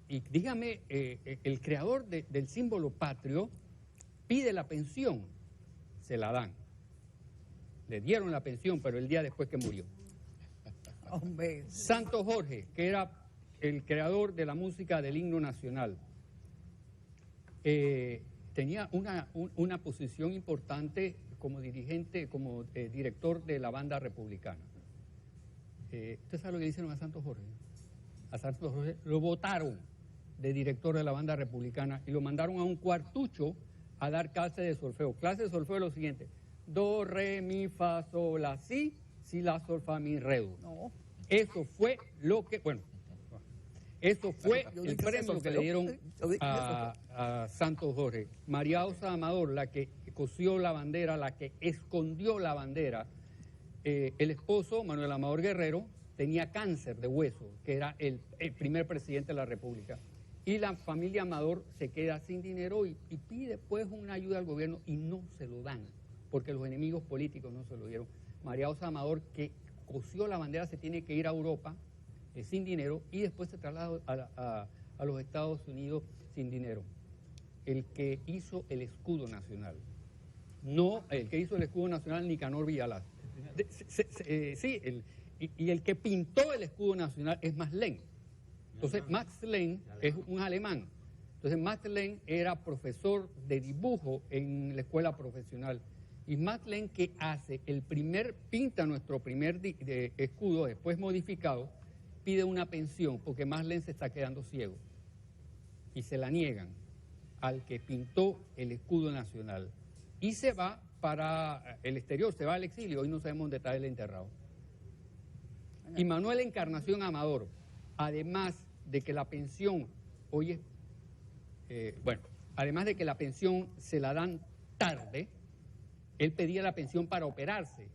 Y dígame, el creador del símbolo patrio pide la pensión, se la dan. Le dieron la pensión, pero el día después que murió. Hombre. Santo Jorge, que era el creador de la música del himno nacional, tenía una posición importante como dirigente, como director de la banda republicana. ¿Usted sabe lo que le hicieron a Santo Jorge? A Santo Jorge lo votaron de director de la banda republicana y lo mandaron a un cuartucho a dar clase de solfeo. Clase de solfeo es lo siguiente: do, re, mi, fa, sol, la, si, la, sol, fa, mi, re, do. No. Eso fue lo que, eso fue el premio que le dieron a Santo Jorge. María Osa Amador, la que cosió la bandera, la que escondió la bandera. El esposo, Manuel Amador Guerrero, tenía cáncer de hueso, que era el primer presidente de la República. Y la familia Amador se queda sin dinero y pide pues una ayuda al gobierno, y no se lo dan, porque los enemigos políticos no se lo dieron. María Osa Amador, que cosió la bandera, se tiene que ir a Europa sin dinero, y después se traslada a los Estados Unidos sin dinero. El que hizo el escudo nacional, no el que hizo el escudo nacional, Nicanor Villalaz. Y el que pintó el escudo nacional es Max Lenz. Entonces, Max Lenz es un alemán. Entonces, Max Lenz era profesor de dibujo en la escuela profesional. Y Max Lenz, ¿qué hace? Pinta nuestro primer escudo, después modificado, pide una pensión, porque Max Lenz se está quedando ciego. Y se la niegan al que pintó el escudo nacional. Y se va para el exterior, se va al exilio, hoy no sabemos dónde está él enterrado. Y Manuel Encarnación Amador, además de que la pensión, además de que la pensión se la dan tarde, él pedía la pensión para operarse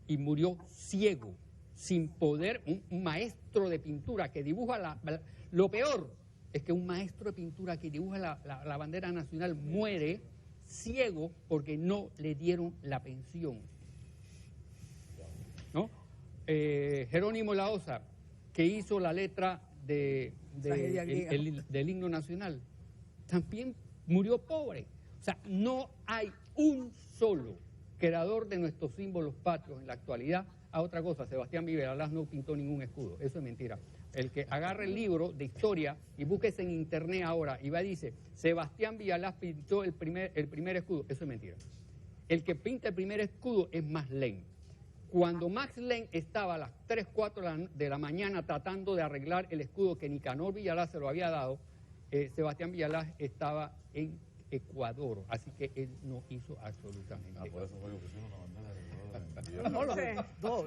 y murió ciego, sin poder. Un maestro de pintura que dibuja lo peor es que un maestro de pintura que dibuja la bandera nacional muere ciego porque no le dieron la pensión, ¿no? Jerónimo Laosa, que hizo la letra del himno nacional, también murió pobre. O sea, no hay un solo creador de nuestros símbolos patrios en la actualidad. Otra cosa, Sebastián Villalaz no pintó ningún escudo, eso es mentira. El que agarre el libro de historia y búsquese en internet ahora y va y dice, Sebastián Villalaz pintó el primer escudo, eso es mentira. El que pinta el primer escudo es Max Lenz. Cuando Max Lenz estaba a las 3, 4 de la mañana tratando de arreglar el escudo que Nicanor Villalaz se lo había dado, Sebastián Villalaz estaba en Ecuador, así que él no hizo absolutamente nada. Por eso fue que pusieron la bandera de No,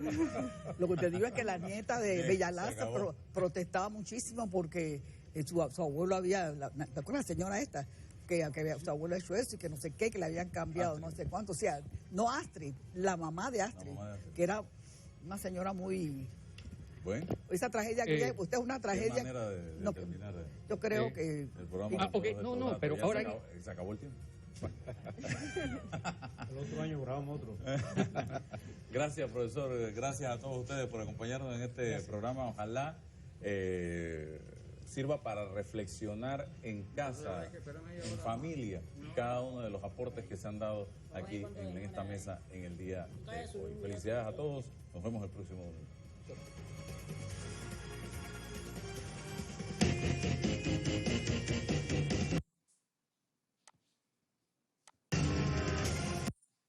lo que te digo es que la nieta de Bellalaza protestaba muchísimo porque su abuelo había, ¿te acuerdas la señora esta? Que su abuelo hecho eso y que no sé qué, que le habían cambiado, no sé cuánto. O sea, no Astrid, la mamá de Astrid, que era una señora muy... Bueno. Esa tragedia que usted es una tragedia... manera de terminar yo creo que... El programa pero ahora... Se acabó el tiempo. El otro año grabamos otro. Gracias, profesor. Gracias a todos ustedes por acompañarnos en este programa. Ojalá sirva para reflexionar en casa, en familia, cada uno de los aportes que se han dado aquí en esta mesa en el día de hoy. Felicidades a todos. Nos vemos el próximo domingo.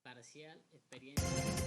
Parcial, experiencia.